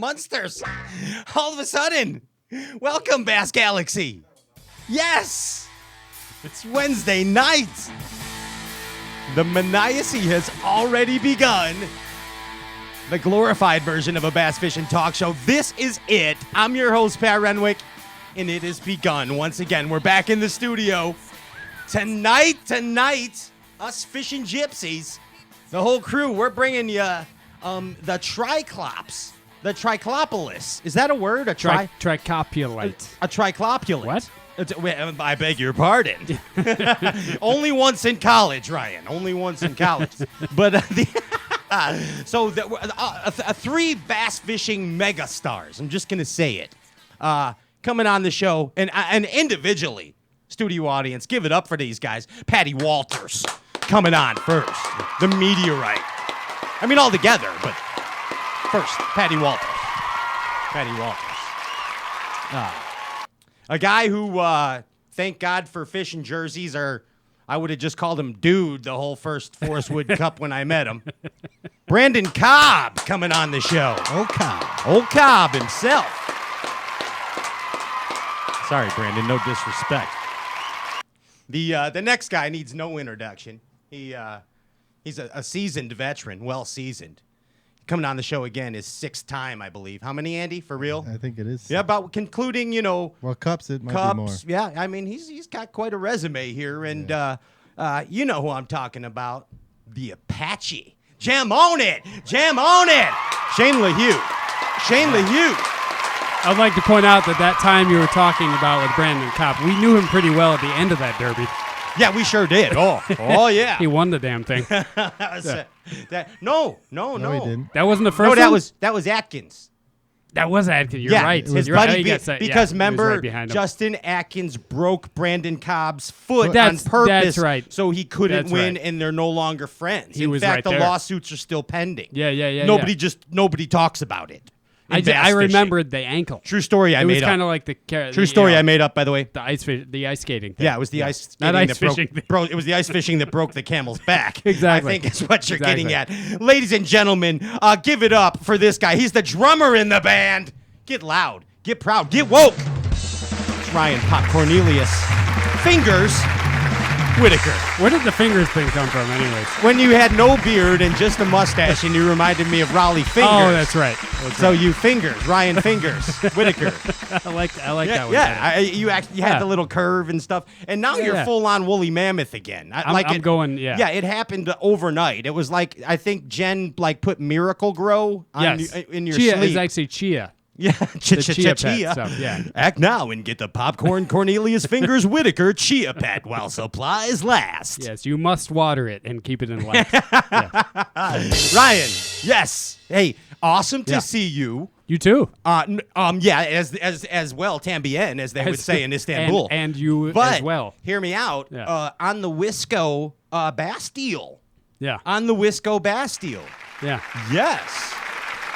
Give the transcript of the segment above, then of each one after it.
Munsters. All of a sudden, welcome, Bass Galaxy. Yes, it's Wednesday night. The Maniacy has already begun. The glorified version of a bass fishing talk show. This is it. I'm your host, Pat Renwick, and it has begun. Once again, we're back in the studio. Tonight, us fishing gypsies, the whole crew, we're bringing you the Triclops. The Triclopolis. Is that a word? Tricopulate. A triclopulate. What? I beg your pardon. Only once in college, Ryan. Only once in college. But three bass fishing megastars. I'm just gonna say it. Coming on the show and individually, studio audience, give it up for these guys. Patty Walters coming on first. The meteorite. I mean, all together, but first, Patty Walters. A guy who, thank God for fishing jerseys, or I would have just called him Dude the whole first Forest Wood Cup when I met him. Brandon Cobb coming on the show. Old Cobb. Old Cobb himself. Sorry, Brandon, no disrespect. The next guy needs no introduction. He's a seasoned veteran, well-seasoned. Coming on the show again is sixth time, I believe. How many, Andy, for real? I think it is. Yeah, about concluding, Well, Cups, it might be more. Yeah, I mean, he's got quite a resume here. And you know who I'm talking about. The Apache. Jam on it. Shane Lehew. I'd like to point out that time you were talking about with Brandon Cobb, we knew him pretty well at the end of that derby. Yeah, we sure did. Oh yeah. He won the damn thing. No, he didn't. That wasn't the first No, one? that was Atkins. That was Atkins. You're Yeah, right. it was You're Buddy right. because he was remember, right behind him. Justin Atkins broke Brandon Cobb's foot on That's purpose, right. so he couldn't That's win, right. and they're no longer friends. He In was fact, right the there. lawsuits are still pending. Yeah. Nobody talks about it. in I bass fishing. remembered the ankle. True story. It was kind of like the True story. I made up, by the way. the ice skating thing. Yeah, it was the ice Not skating ice that fishing. It was the ice fishing that broke the camel's back. Exactly. I think is what you're getting at. Ladies and gentlemen, give it up for this guy. He's the drummer in the band. Get loud. Get proud. Get woke. It's Ryan Pop Cornelius. Fingers Whitaker. Where did the fingers thing come from, anyways? When you had no beard and just a mustache, and you reminded me of Raleigh Fingers. Oh, that's right. You Fingers, Ryan Fingers, Whitaker. I like that one. Yeah, you had the little curve and stuff, and now you're full on woolly mammoth again. I'm going. Yeah, it happened overnight. It was like I think Jen put Miracle Grow in your chia sleep. is actually chia. Yeah, chia pet stuff, yeah. Act now and get the Popcorn Cornelius Fingers Whitaker Chia Pet while supplies last. Yes, you must water it and keep it in life. Ryan, yes. Hey, awesome to see you. You too. Yeah, as well, Tambien, as they would say in Istanbul. And you but, as well. Hear me out. Yeah. On the Wisco bass deal. Yeah. On the Wisco bass deal. Yeah. Yes.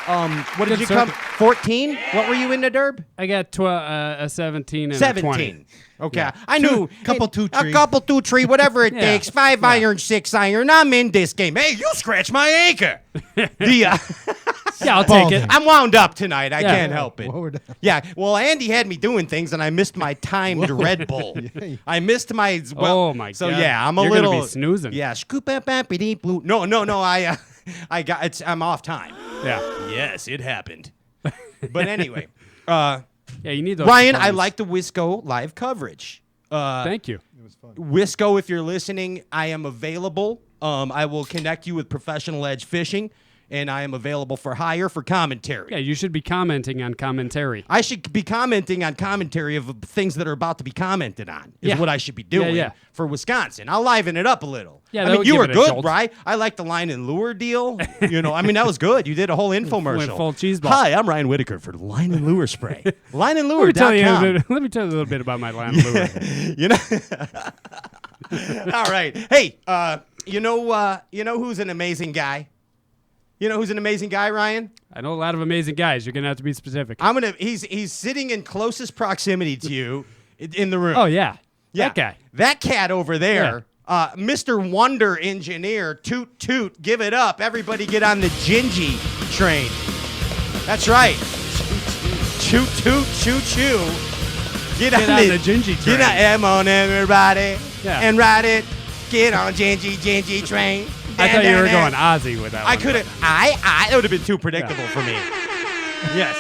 What did Good you come? 14? What were you in the derb? I got a 17 and 17. a 20. Okay. Yeah. I knew. Couple two tree. A couple two tree, whatever it Yeah. takes. 5 iron, 6 iron. I'm in this game. Hey, you scratch my anchor. Yeah, I'll take it. I'm wound up tonight. I Yeah. can't help it. Well, we're done. Yeah. Well, Andy had me doing things, and I missed my timed Red Bull. I missed my. Well, Oh, my so God. yeah, I'm You're a little gonna be snoozing. Yeah. No. I'm off time. Yeah. Yes, it happened. But anyway, Yeah, you need those. Ryan, I components. like the Wisco live coverage. Thank you. It was fun. Wisco, if you're listening, I am available. I will connect you with Professional Edge Fishing, and I am available for hire for commentary. Yeah, you should be commenting on commentary. I should be commenting on commentary of things that are about to be commented on, is Yeah. what I should be doing Yeah. for Wisconsin. I'll liven it up a little. Yeah, I that mean, would you give were it a good, jolt. right? I like the line and lure deal. That was good. You did a whole infomercial. full cheese ball. Hi, I'm Ryan Whitaker for Line and Lure Spray. Lineandlure.com. Let me tell you a little bit about my land lure. All right. Hey, you know who's an amazing guy? You know who's an amazing guy, Ryan? I know a lot of amazing guys. You're gonna have to be specific. He's sitting in closest proximity to you in the room. Oh yeah, Yeah. that guy. That cat over there. Mr. Wonder Engineer, toot toot, give it up. Everybody get on the Gingy train. That's right. Toot, toot, choo, choo. Get on the Gingy train. Get on everybody Yeah. and ride it. Get on Gingy train. I thought you were going Ozzy with that one. I couldn't. That would have been too predictable for me. Yes.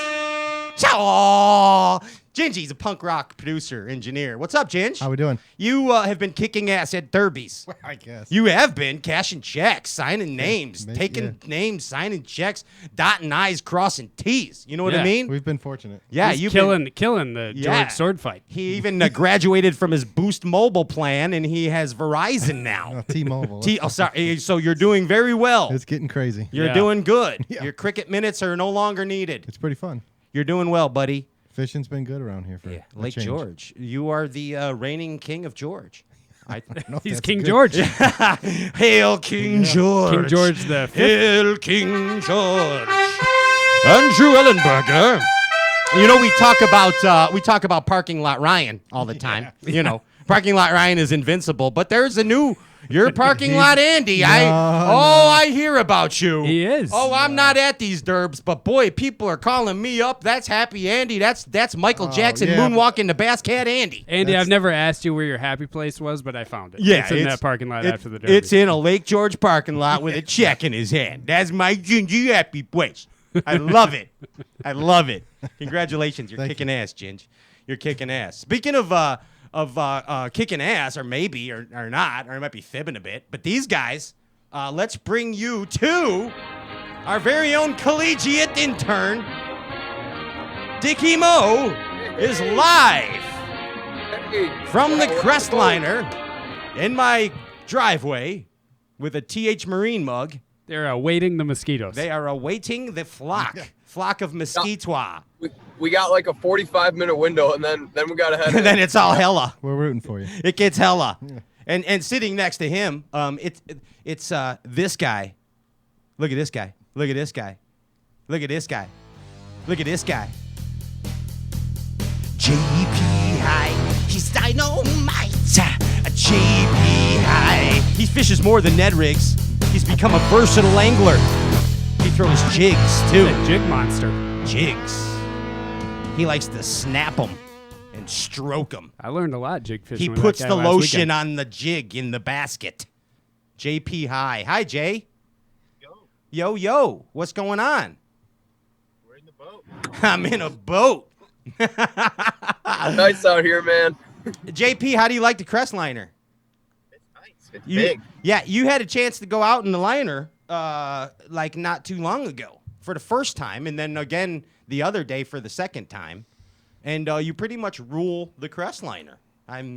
Ciao. Gingy's a punk rock producer, engineer. What's up, Ginge? How we doing? You have been kicking ass at derbies. I guess. You have been cashing checks, signing names, taking names, signing checks, dotting I's, crossing T's. You know what I Yeah. mean? We've been fortunate. Yeah, He's you've killing the George sword fight. He even graduated from his Boost Mobile plan, and he has Verizon now. T-Mobile. Sorry. So you're doing very well. It's getting crazy. You're Yeah. doing good. Yeah. Your cricket minutes are no longer needed. It's pretty fun. You're doing well, buddy. Fishing's been good around here for a Lake change. George. You are the reigning king of George. I don't know if He's that's King good. George. Hail King George. King George the Fifth. Hail King George. Andrew Ellenberger. You know, we talk about parking lot Ryan all the time. You know, parking lot Ryan is invincible, but there's a new. You're parking lot Andy. I hear about you. He is. Oh, I'm not at these derbs, but boy, people are calling me up. That's Happy Andy. That's Michael Jackson yeah, moonwalking the Bass Cat Andy. Andy, I've never asked you where your happy place was, but I found it. Yeah, it's in that parking lot after the derby. It's in a Lake George parking lot with a check in his hand. That's my Gingy happy place. I love it. I love it. Congratulations, you're kicking ass, Ginge. You're kicking ass. Speaking of kicking ass, or maybe, or not, or I might be fibbing a bit, but these guys, let's bring you to our very own collegiate intern, Dickie Moe, is live from the Crestliner in my driveway with a TH Marine mug. They're awaiting the mosquitoes. They are awaiting the flock of mosquitoes. We got like a 45-minute window, and then we got to head. And then it's all hella. We're rooting for you. It gets hella. And sitting next to him, it's this guy. Look at this guy. Look at this guy. Look at this guy. Look at this guy. JP High. He's dynamite. JP High. He fishes more than Ned rigs. He's become a versatile angler. He throws jigs too. He's a jig monster. Jigs. He likes to snap them and stroke them. I learned a lot jig fishing. He with puts that the guy last lotion weekend. on the jig in the basket. JP High. Hi, Jay. Yo, yo. What's going on? We're in the boat. I'm in a boat. Nice out here, man. JP, how do you like the Crestliner? It's nice. It's big. Yeah, you had a chance to go out in the liner like not too long ago for the first time, and then again the other day for the second time. And you pretty much rule the Crestliner.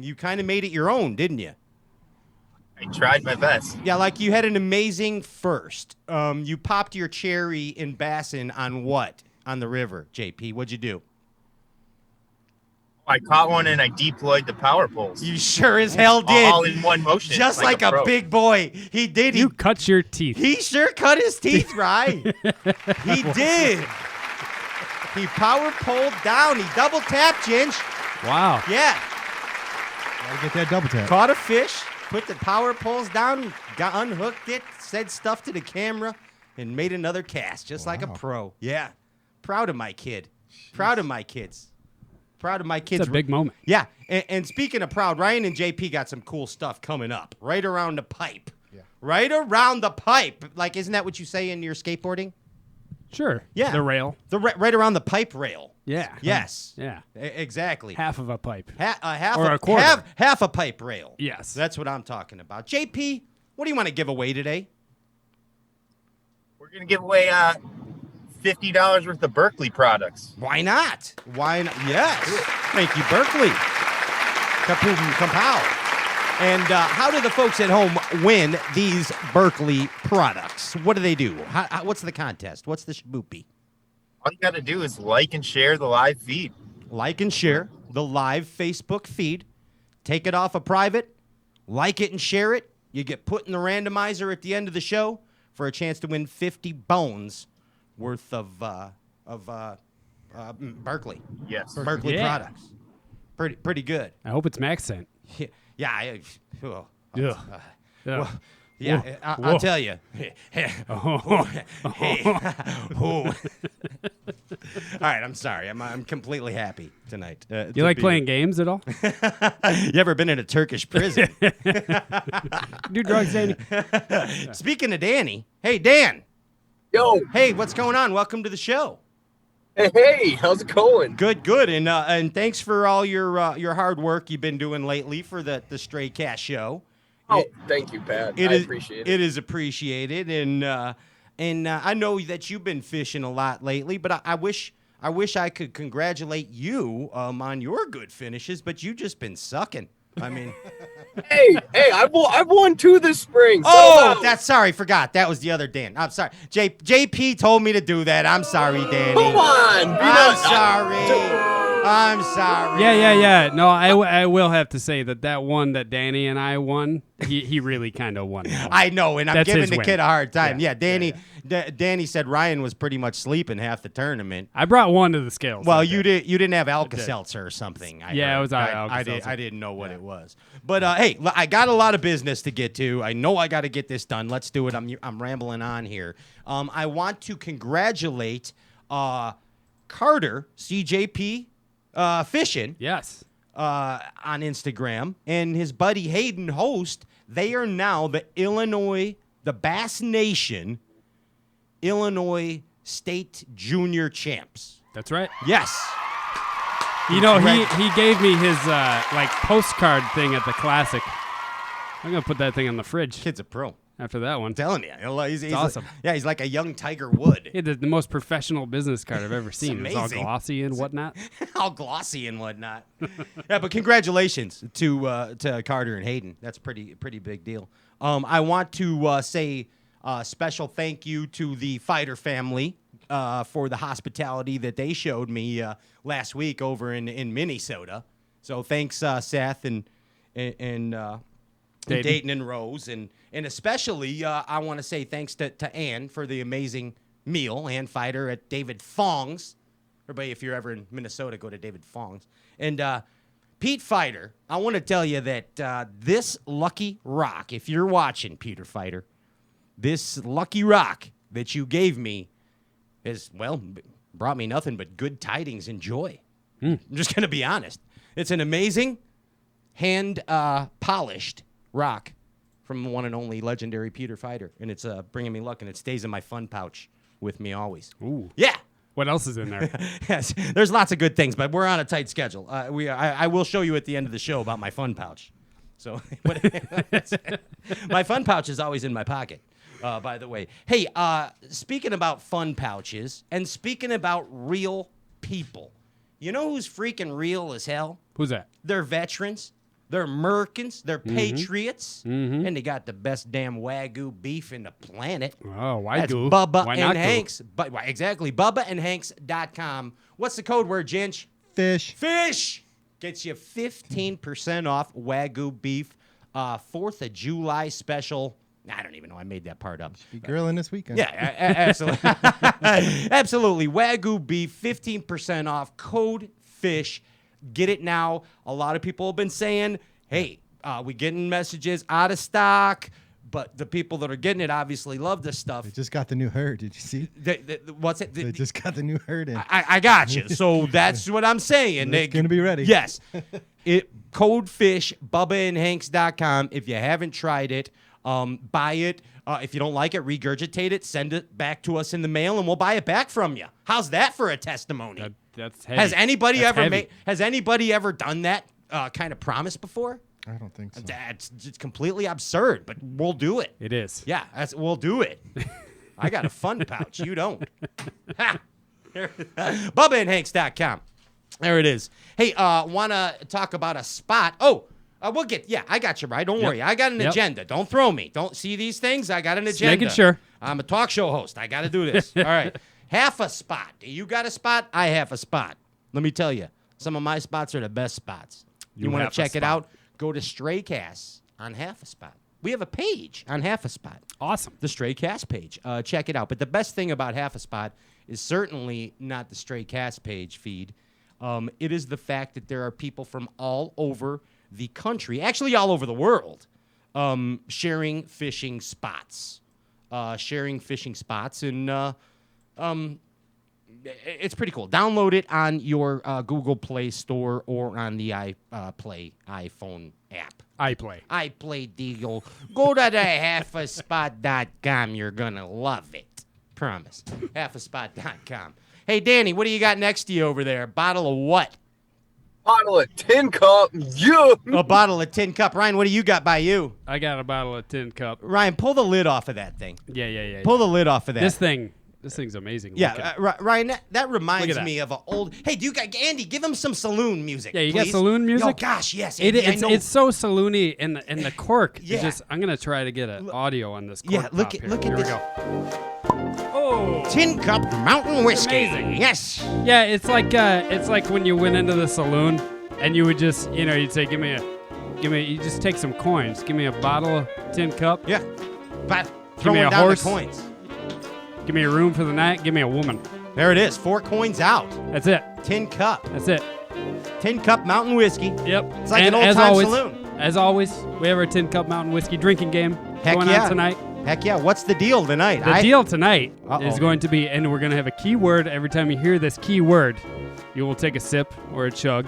You kind of made it your own, didn't you? I tried my best. Yeah, like you had an amazing first. You popped your cherry in Bassin on what? On the river, JP. What'd you do? I caught one and I deployed the power poles. You sure as hell did. All in one motion. Just like a pro. big boy. He did. You cut your teeth. He sure cut his teeth, right? He did. He power poled down. He double tapped, Ginge. Wow. Yeah. Gotta get that double tap. Caught a fish, put the power poles down, unhooked it, said stuff to the camera, and made another cast, just like a Wow. pro. Yeah. Proud of my kid. Proud of my kids. Proud of my kids. It's a big moment. Yeah. And speaking of proud, Ryan and JP got some cool stuff coming up right around the pipe. Yeah. Right around the pipe. Like, isn't that what you say in your skateboarding? Sure. Yeah. The rail. Right around the pipe rail. Yeah. Yes. Yeah. Exactly. Half of a pipe. Half Or a quarter. half a pipe rail. Yes. That's what I'm talking about. JP, what do you want to give away today? We're going to give away $50 worth of Berkeley products. Why not? Why not? Yes. Thank you, Berkeley. Kapoom, kapow. And how do the folks at home win these Berkeley products? What do they do? What's the contest? What's the shaboopy? All you got to do is like and share the live feed. Like and share the live Facebook feed. Take it off a private. Like it and share it. You get put in the randomizer at the end of the show for a chance to win 50 bones worth of Berkeley. Yes. Berkeley Yeah. products. Pretty good. I hope it's Max scent. Yeah. Yeah. Well, yeah, Whoa. I'll tell you. right, I'm sorry. I'm completely happy tonight. You like playing games at all? You ever been in a Turkish prison? Do drugs, Danny? Speaking of Danny, hey Dan. Yo, Hey, what's going on? Welcome to the show. hey, how's it going? Good, and thanks for all your hard work you've been doing lately for the Stray Cast show. Oh, thank you, Pat. I appreciate it. It is appreciated, and I know that you've been fishing a lot lately, but I wish I could congratulate you on your good finishes, but you've just been sucking. I mean, Hey, I've won 2 this spring. Forgot. That was the other Dan. I'm sorry. JP told me to do that. I'm sorry, Danny. Come on. I'm sorry. Yeah. No, I will have to say that one that Danny and I won, he really kind of won. I know, and I'm That's giving his the win. kid a hard time. Yeah. Danny said Ryan was pretty much sleeping half the tournament. I brought one to the scales. Well, that you day. didn't have Alka-Seltzer or something. Yeah, it was I Alka-Seltzer. didn't know what it was. But hey, I got a lot of business to get to. I know I got to get this done. Let's do it. I'm rambling on here. I want to congratulate Carter CJP Fishing. Yes. On Instagram, and his buddy Hayden Host. They are now the Bass Nation Illinois State Junior Champs. That's right. Yes. You know, he gave me his postcard thing at the Classic. I'm gonna put that thing on the fridge Kid's a pro. after that one. I'm telling you. He's awesome. He's like a young Tiger Wood. He had the most professional business card I've ever seen. It was all amazing. glossy and whatnot. All glossy and whatnot. Yeah, but congratulations to Carter and Hayden. That's pretty big deal. I want to say a special thank you to the Fighter family for the hospitality that they showed me last week over in Minnesota. So thanks, Seth and Dayton and Rose, and especially I want to say thanks to Ann for the amazing meal. Ann Fighter at David Fong's. Everybody, if you're ever in Minnesota, go to David Fong's. And Pete Fighter, I want to tell you that this lucky rock, if you're watching, Peter Fighter, this lucky rock that you gave me has, well, brought me nothing but good tidings and joy. I'm just going to be honest. It's an amazing hand-polished rock from the one and only legendary Peter Fighter, and it's bringing me luck, and it stays in my fun pouch with me always. Ooh. Yeah. What else is in there? Yes, there's lots of good things, but we're on a tight schedule. I will show you at the end of the show about my fun pouch. So my fun pouch is always in my pocket, by the way. Hey, speaking about fun pouches and speaking about real people, you know who's freaking real as hell? Who's that? They're veterans. They're Americans. They're patriots. And they got the best damn Wagyu beef in the planet. Oh, why That's goo? Bubba Why and not goo? Hanks. Exactly. BubbaandHanks.com. What's the code word, Ginch? Fish. Fish gets you 15% off Wagyu beef. 4th of July special. I don't even know. I made that part up. Be grilling this weekend. Yeah, absolutely. Absolutely. Wagyu beef, 15% off. Code FISH. Get it now. A lot of people have been saying, hey, we getting messages out of stock, but the people that are getting it obviously love this stuff. They just got the new herd. Did you see? What's it? They just got the new herd in. I got you. So that's what I'm saying. It's going to be ready. Yes. Code FISH, BubbaandHanks.com. If you haven't tried it, buy it. If you don't like it, regurgitate it, send it back to us in the mail, and we'll buy it back from you. How's that for a testimony? That's heavy. Has anybody That's heavy. Has anybody ever done that kind of promise before? I don't think so. That's just completely absurd, but we'll do it. It is. Yeah, we'll do it. I got a fun pouch. You don't. BubbaandHanks.com. There it is. Hey, want to talk about a spot? Oh, we'll get. Yeah, I got you, right. Don't worry. I got an agenda. Don't throw me. Don't see these things. I got an agenda. Making sure. I'm a talk show host. I got to do this. All right. Half a spot. You got a spot? I have a spot. Let me tell you, some of my spots are the best spots. You want have to a check it spot. out? Go to Stray Cast on Half a Spot. We have a page on Half a Spot. Awesome. The Stray Cast page. Check it out. But the best thing about Half a Spot is certainly not the Stray Cast page feed. It is the fact that there are people from all over the country, actually all over the world, sharing fishing spots. And it's pretty cool. Download it on your Google Play Store or on the iPhone app. iPlay deal. Go to the halfaspot.com. You're going to love it. Promise. halfaspot.com. Hey, Danny, what do you got next to you over there? A bottle of what? Bottle of Tin Cup. Yeah. A bottle of Tin Cup. Ryan, what do you got by you? I got a bottle of Tin Cup. Ryan, pull the lid off of that thing. Yeah. Pull the lid off of that. This thing's amazing. Yeah, Ryan, that reminds that. me of an old. Hey, do you got Andy? Give him some saloon music. Yeah, you please. got saloon music? Oh gosh, yes. Andy, It's so saloony, and the cork. Yeah. Just, I'm gonna try to get an audio on this. Cork Yeah, look pop at here. look Here at we this. go. Oh, Tin Cup Mountain Whiskey. Amazing. Yes. yeah. It's like when you went into the saloon, and you would just, you'd say, you just take some coins. Give me a bottle of Tin Cup. Yeah. But Give throwing me a down horse. the coins. Give me a room for the night. Give me a woman. There it is. 4 coins out. That's it. Tin Cup. That's it. Tin Cup Mountain Whiskey. Yep. It's like And an as old-time always, saloon. As always, we have our Tin Cup Mountain Whiskey drinking game Heck going yeah. on tonight. Heck yeah. What's the deal tonight? The deal tonight Uh-oh. is going to be, and we're going to have a key word. Every time you hear this key word, you will take a sip or a chug,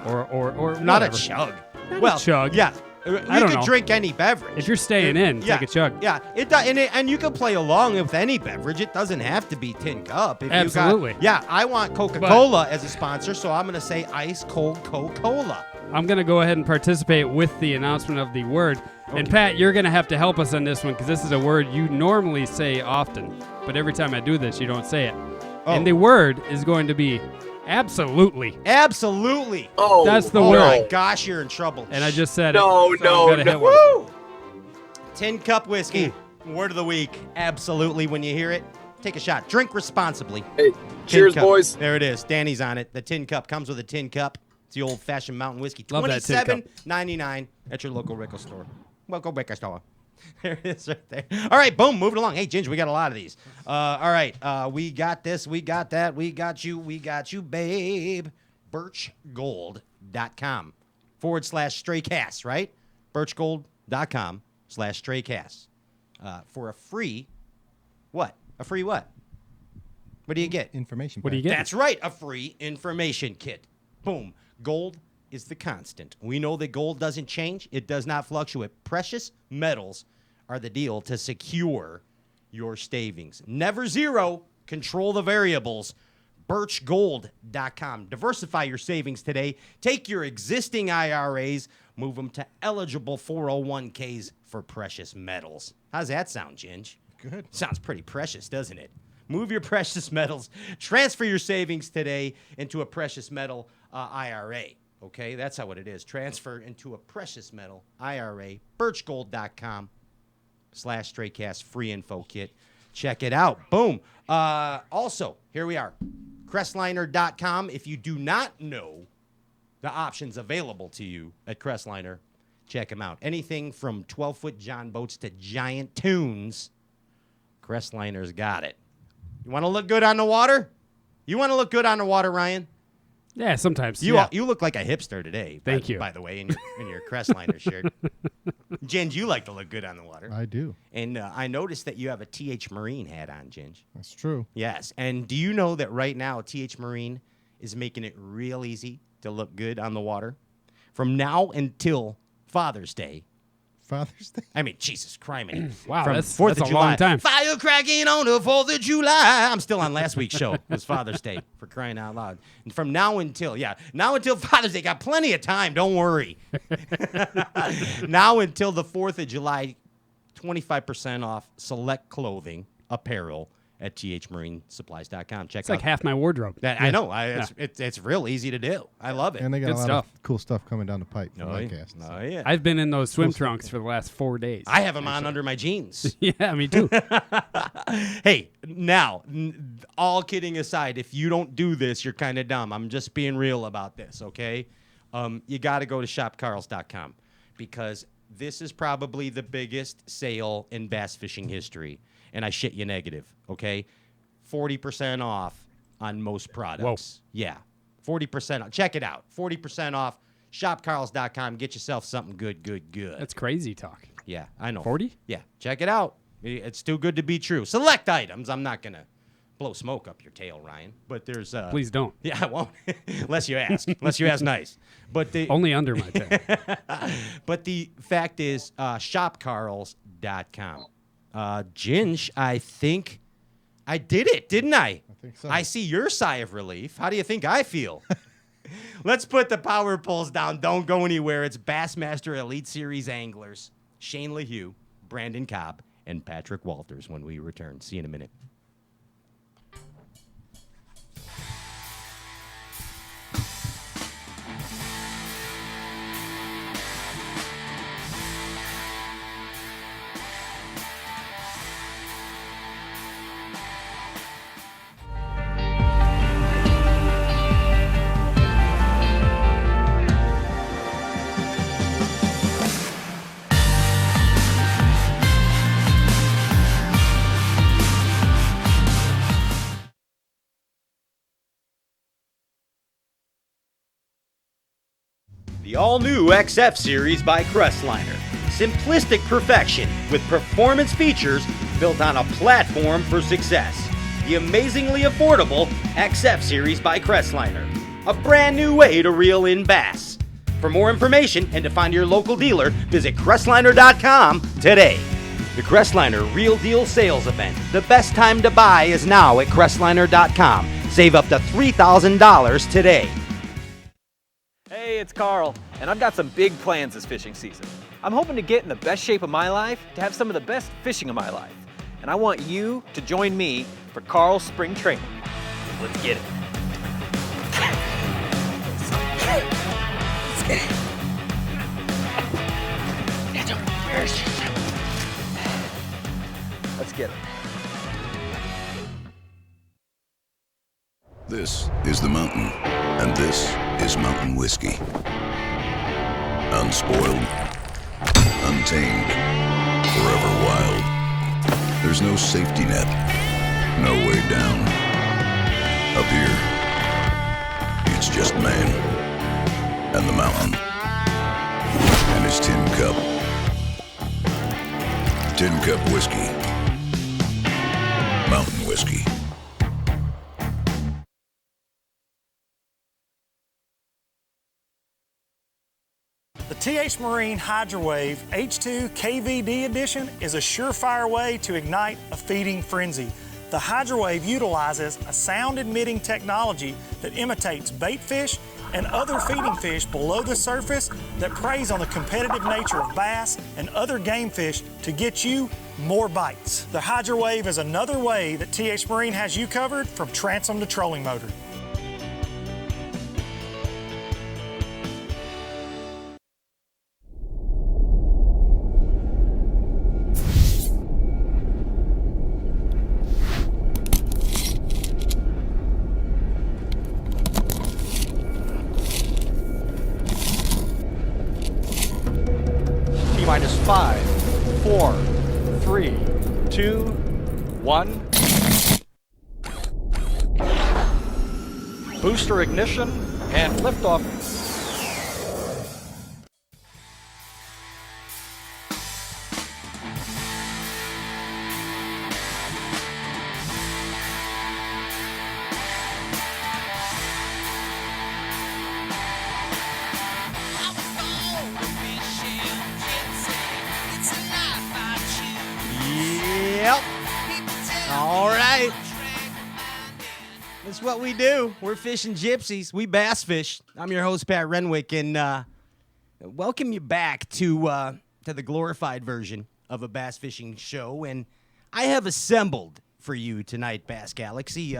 or Not whatever. a chug. Not a chug. Yeah. You don't could know. drink any beverage. If you're staying in, yeah, take a chug. Yeah, and you can play along with any beverage. It doesn't have to be Tin Cup. If Absolutely. You got, yeah, I want Coca-Cola as a sponsor, so I'm going to say ice cold Coca-Cola. I'm going to go ahead and participate with the announcement of the word. And Pat, you're going to have to help us on this one because this is a word you normally say often. But every time I do this, you don't say it. Oh. And the word is going to be absolutely. Absolutely. Oh, That's the Oh word. my gosh, you're in trouble. And I just said No, it. so I'm gonna hit one. Woo! Tin Cup Whiskey. Word of the week. Absolutely. When you hear it, take a shot. Drink responsibly. Hey, Tin cheers, Cup. boys. There it is. Danny's on it. The Tin Cup comes with a tin cup. It's the old-fashioned mountain whiskey. Love that tin cup. $27.99 at your local liquor store. Local liquor store. There it is right there. All right, boom, moving along. Hey, Ginger, we got a lot of these. All right, we got this, we got that, we got you, babe. Birchgold.com/straycast, right? Birchgold.com/straycast. For a free, what? A free what? What do you get? Information. What do you pack. get? That's right, a free information kit. Boom. Gold is the constant. We know that gold doesn't change. It does not fluctuate. Precious metals are the deal to secure your savings. Never zero. Control the variables. Birchgold.com. Diversify your savings today. Take your existing IRAs, move them to eligible 401ks for precious metals. How's that sound, Ginge? Good. Sounds pretty precious, doesn't it? Move your precious metals. Transfer your savings today into a precious metal IRA. Okay, that's how it is. Transfer into a precious metal IRA. Birchgold.com/straycast free info kit. Check it out. Boom. Also, here we are. Crestliner.com. If you do not know the options available to you at Crestliner, check them out. Anything from 12-foot John boats to giant tunes, Crestliner's got it. You want to look good on the water? You want to look good on the water, Ryan? Yeah, sometimes. You yeah. you look like a hipster today. Thank you. By the way, in your Crestliner shirt. Ginge, you like to look good on the water. I do. And I noticed that you have a TH Marine hat on, Ginge. That's true. Yes. And do you know that right now TH Marine is making it real easy to look good on the water? From now until Father's Day. Father's Day. I mean, Jesus Christ. Wow, From that's 4th a of July. long time. Fire cracking on the 4th of July. I'm still on last week's show. It was Father's Day, for crying out loud. And from now until Father's Day. Got plenty of time. Don't worry. Now until the 4th of July, 25% off select clothing, apparel at thmarinesupplies.com. Check It's out. like half my wardrobe. I know. It's real easy to do. I love it. And they got Good a lot stuff. of cool stuff coming down the pipe from Oh, yeah. podcasts. Oh, yeah. I've been in those swim trunks for the last 4 days. I have them on under my jeans. Yeah, me too. Hey, now, all kidding aside, if you don't do this, you're kind of dumb. I'm just being real about this, okay? You got to go to shopcarls.com because this is probably the biggest sale in bass fishing history. And I shit you negative, okay? 40% off on most products. Whoa. Yeah, 40% off. Check it out. 40% off. Shopcarls.com. Get yourself something good. That's crazy talk. Yeah, I know. 40? Yeah, check it out. It's too good to be true. Select items. I'm not gonna blow smoke up your tail, Ryan. But there's Please don't. Yeah, I won't. Unless you ask. Unless you ask nice. But the Only under my tail. but the fact is, shopcarls.com. Ginge, I think I did it, didn't I? I think so. I see your sigh of relief. How do you think I feel? Let's put the power poles down. Don't go anywhere. It's Bassmaster Elite Series anglers Shane Lehew, Brandon Cobb, and Patrick Walters when we return. See you in a minute. The all-new XF series by Crestliner. Simplistic perfection with performance features built on a platform for success. The amazingly affordable XF series by Crestliner. A brand new way to reel in bass. For more information and to find your local dealer, visit Crestliner.com today. The Crestliner Real Deal Sales Event. The best time to buy is now at Crestliner.com. Save up to $3,000 today. Hey, it's Carl, and I've got some big plans this fishing season. I'm hoping to get in the best shape of my life to have some of the best fishing of my life. And I want you to join me for Carl's spring training. Let's get it. Let's get it. This is the mountain, and this is mountain whiskey. Unspoiled, untamed, forever wild. There's no safety net, no way down. Up here, it's just man, and the mountain, and his tin cup. Tin Cup Whiskey. Mountain Whiskey. The TH Marine Hydrowave H2 KVD Edition is a surefire way to ignite a feeding frenzy. The Hydrowave utilizes a sound-emitting technology that imitates bait fish and other feeding fish below the surface that preys on the competitive nature of bass and other game fish to get you more bites. The Hydrowave is another way that TH Marine has you covered from transom to trolling motor. Minus 5, 4, 3, 2, 1. Booster ignition and liftoff. Yep. All right. That's what we do. We're fishing gypsies. We bass fish. I'm your host, Pat Renwick, and welcome you back to the glorified version of a bass fishing show. And I have assembled for you tonight, Bass Galaxy,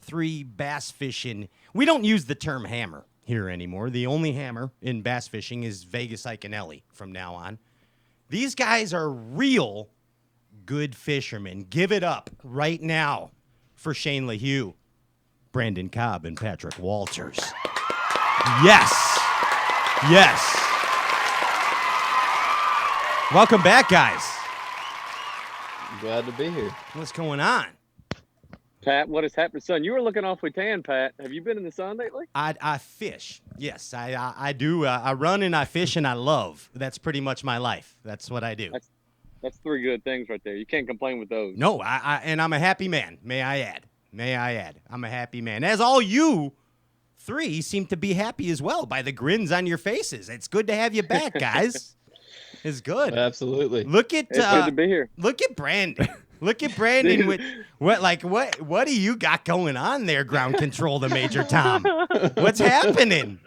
3 bass fishing. We don't use the term hammer here anymore. The only hammer in bass fishing is Vegas Iconelli from now on. These guys are real good fishermen. Give it up right now for Shane Lehew, Brandon Cobb, and Patrick Walters. Yes. Yes. Welcome back, guys. Glad to be here. What's going on? Pat, what has happened, son? You were looking awfully tan, Pat. Have you been in the sun lately? I fish. Yes, I do. I run and I fish and I love. That's pretty much my life. That's what I do. That's 3 good things right there. You can't complain with those. No, and I'm a happy man. May I add? I'm a happy man. As all you 3 seem to be happy as well by the grins on your faces. It's good to have you back, guys. It's good. Absolutely. Look at It's good to be here. Look at Brandon. Look at Brandon with what do you got going on there, ground control to Major Tom? What's happening?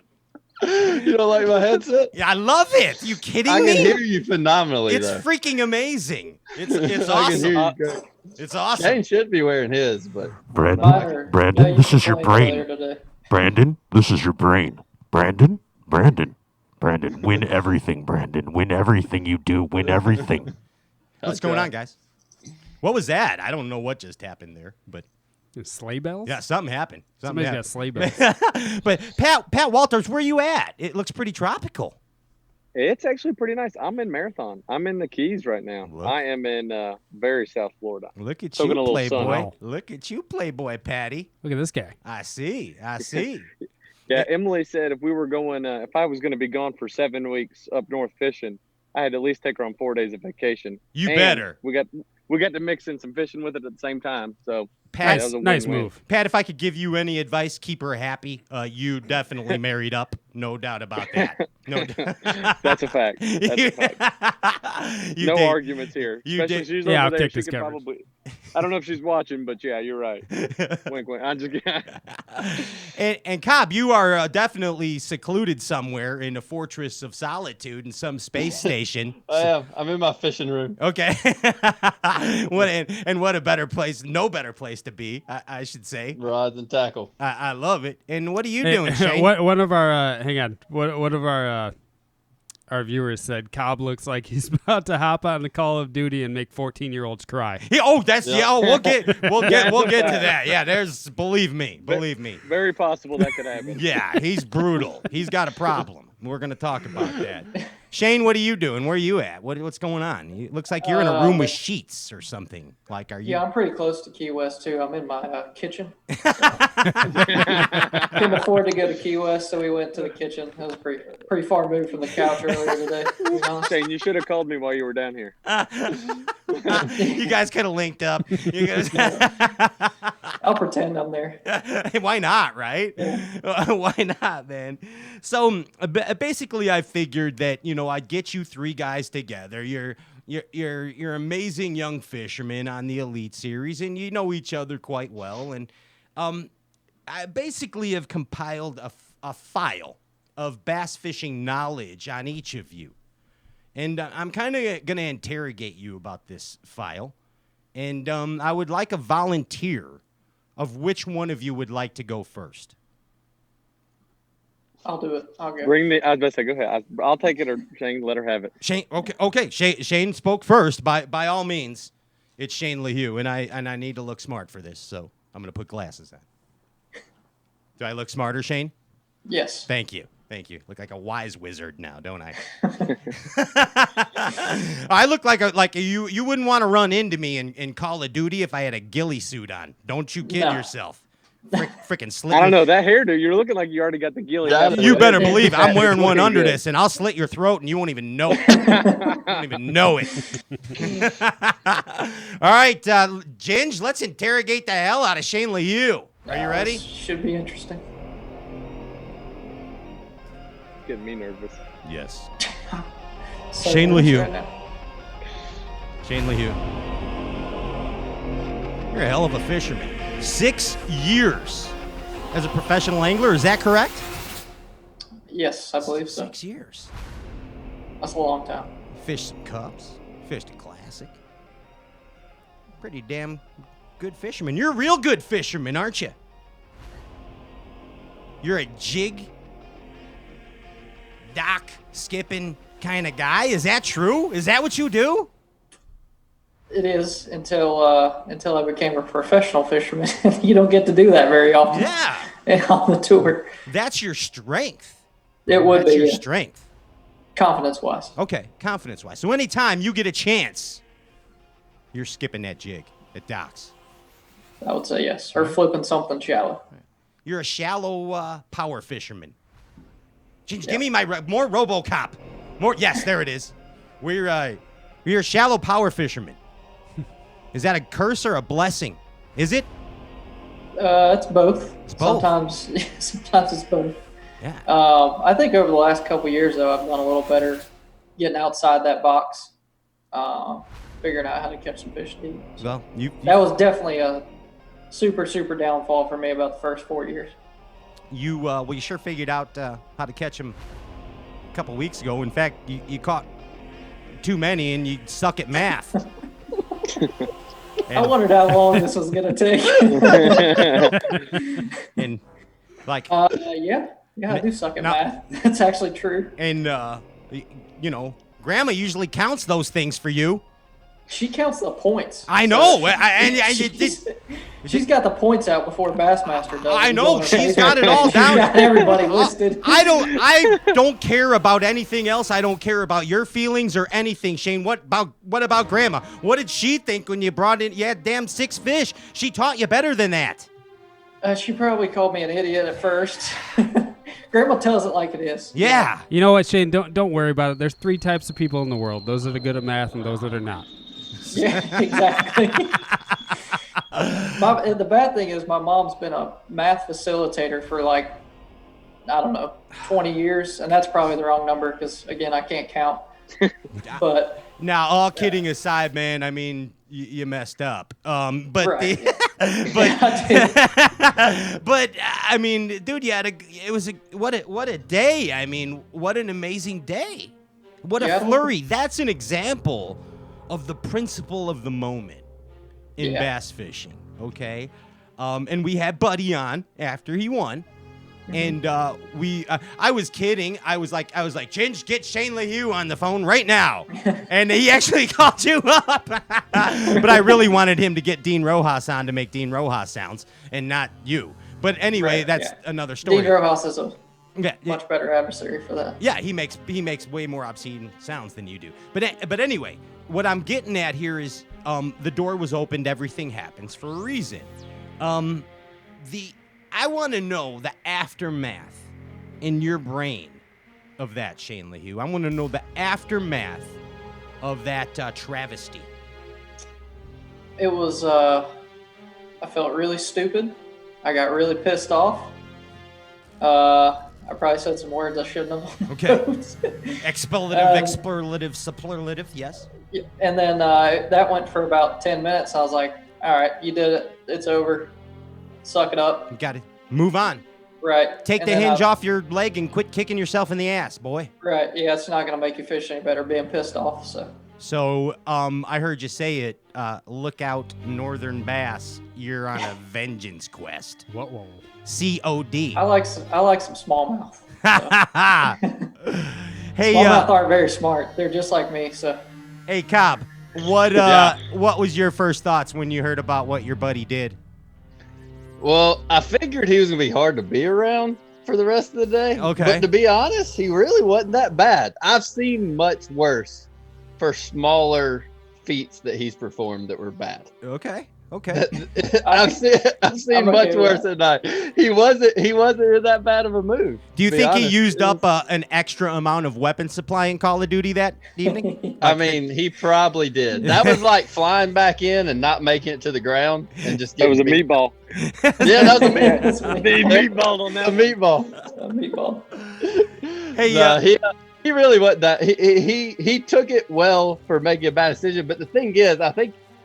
You don't like my headset? Yeah, I love it. You kidding I me? can hear you phenomenally. It's though. freaking amazing. It's I can hear awesome. you great. It's awesome. Shane should be wearing his, but Brandon, this is your brain. Brandon, this is your brain. Brandon, win everything, Brandon. Win everything you do. Win everything. What's going on, guys? What was that? I don't know what just happened there, but sleigh bells? Yeah, something happened. Somebody's got sleigh bells. But Pat Walters, where you at? It looks pretty tropical. It's actually pretty nice. I'm in Marathon. I'm in the Keys right now. I am in very South Florida. Look at Soaking a you, little Playboy. sun. Wow. Look at you, Playboy Patty. Look at this guy. I see. Yeah, Emily said if we were going, if I was going to be gone for 7 weeks up north fishing, I had to at least take her on 4 days of vacation. You And better. We got to mix in some fishing with it at the same time. So Pat, that was a nice win-win. move. Pat, if I could give you any advice, keep her happy. You definitely married up. No doubt about that. No doubt. That's a fact. That's a fact. No arguments here. You Especially did. she's Yeah, over I'll there. kick She this could coverage. probably. I don't know if she's watching, but yeah, you're right. Wink, wink. I'm just kidding. And Cobb, you are definitely secluded somewhere in a fortress of solitude in some space station. I am. I'm in my fishing room. Okay. What a better place, no better place to be, I should say. Rods and tackle. I love it. And what are you doing, Shane? One of our hang on. One of our viewers said Cobb looks like he's about to hop on the Call of Duty and make 14-year-olds cry. We'll get to that. Yeah, believe me. Very possible that could happen. Yeah, he's brutal. He's got a problem. We're going to talk about that. Shane, what are you doing? Where are you at? What's going on? It looks like you're in a room with sheets or something. Like, are you? Yeah, I'm pretty close to Key West too. I'm in my kitchen. Couldn't afford to go to Key West, so we went to the kitchen. That was pretty far moved from the couch earlier today. To be honest. Shane, you should have called me while you were down here. You guys could have linked up. You guys... I'll pretend I'm there. Why not, right? Why not, man? So basically, I figured that I'd get you 3 guys together. You're amazing young fishermen on the Elite Series, and you know each other quite well. And I basically have compiled a file of bass fishing knowledge on each of you. And I'm kind of going to interrogate you about this file. And I would like a volunteer of which one of you would like to go first. I'll do it. I'll go. I was about to say, go ahead. I'll take it, or Shane, let her have it. Shane, okay. Shane spoke first. By all means, it's Shane Lehew, and I need to look smart for this, so I'm going to put glasses on. Do I look smarter, Shane? Yes. Thank you. Look like a wise wizard now, don't I? I look like you wouldn't want to run into me in Call of Duty if I had a ghillie suit on. Don't you kid yourself. Freaking slit. I don't know. That hairdo, you're looking like you already got the ghillie. You better believe I'm wearing one under this, and I'll slit your throat, and you won't even know it. You won't even know it. All right, Ginge, let's interrogate the hell out of Shane Lehew. Are you ready? Should be interesting. Getting me nervous. Yes. So Shane nervous Lehew. right now. Shane Lehew. You're a hell of a fisherman. 6 years as a professional angler. Is that correct? Yes, I believe so. 6 years. That's a long time. Fished some cups. Fished a classic. Pretty damn good fisherman. You're a real good fisherman, aren't you? You're a jig, dock, skipping kind of guy. Is that true? Is that what you do? It is until I became a professional fisherman. You don't get to do that very often. Yeah. On the tour. That's your strength. It would That's be your yeah. strength. Confidence-wise. Okay, confidence-wise. So anytime you get a chance, you're skipping that jig at docks. I would say yes. Or flipping something shallow. You're a shallow power fisherman. Give me my more RoboCop. More. Yes, there it is. We're You're a shallow power fisherman. Is that a curse or a blessing? Is it? It's both. It's both. Sometimes it's both. Yeah. I think over the last couple of years, though, I've done a little better getting outside that box, figuring out how to catch some fish deep. Well, that was definitely a super, super downfall for me about the first 4 years. You sure figured out how to catch them a couple weeks ago. In fact, you caught too many and you suck at math. I wondered how long this was going to take. And like, yeah, I do suck at math. That's actually true. And Grandma usually counts those things for you. She counts the points. I know. She's got the points out before Bassmaster does. I know. She's got it all down. Got everybody listed. I don't care about anything else. I don't care about your feelings or anything, Shane. What about Grandma? What did she think when you brought in? You had damn 6 fish. She taught you better than that. She probably called me an idiot at first. Grandma tells it like it is. Yeah. You know what, Shane? Don't worry about it. There's 3 types of people in the world. Those that are good at math and those that are not. Yeah, exactly. The bad thing is my mom's been a math facilitator for 20 years, and that's probably the wrong number because, again, I can't count. But now, all kidding aside, man, I mean, you messed up. But right, but I mean, dude, what a day. I mean, what an amazing day. What a flurry. That's an example of the principle of the moment in bass fishing. Okay. And we had Buddy on after he won. And I was kidding. I was like, Ginge, get Shane Lehew on the phone right now. And he actually called you up. But I really wanted him to get Dean Rojas on to make Dean Rojas sounds and not you. But anyway, that's another story. Dean Rojas is a much better adversary for that. Yeah, he makes way more obscene sounds than you do. But anyway, what I'm getting at here is the door was opened. Everything happens for a reason. I want to know the aftermath in your brain of that, Shane Lehew. I want to know the aftermath of that travesty. It was, I felt really stupid. I got really pissed off. I probably said some words I shouldn't have. Okay. Expletive, superlative, yes. And then that went for about 10 minutes. I was like, all right, you did it. It's over. Suck it up. You got to move on. Right. Take the hinge off your leg and quit kicking yourself in the ass, boy. Right. Yeah, it's not going to make you fish any better being pissed off. So I heard you say it. Look out, Northern Bass. You're on a vengeance quest. Whoa. COD. I like some smallmouth. So. Hey, smallmouth aren't very smart. They're just like me. So. Hey, Cobb. What was your first thoughts when you heard about what your buddy did? Well, I figured he was going to be hard to be around for the rest of the day. Okay. But to be honest, he really wasn't that bad. I've seen much worse for smaller feats that he's performed that were bad. Okay. I've seen much worse than that. He wasn't in that bad of a mood. Do you think he used up an extra amount of weapon supply in Call of Duty that evening? I mean, he probably did. That was like flying back in and not making it to the ground and just That was a meatball. Yeah, that was a meatball. He meatballed on that. A meatball. A meatball. Hey, he really wasn't that. He took it well for making a bad decision. But the thing is,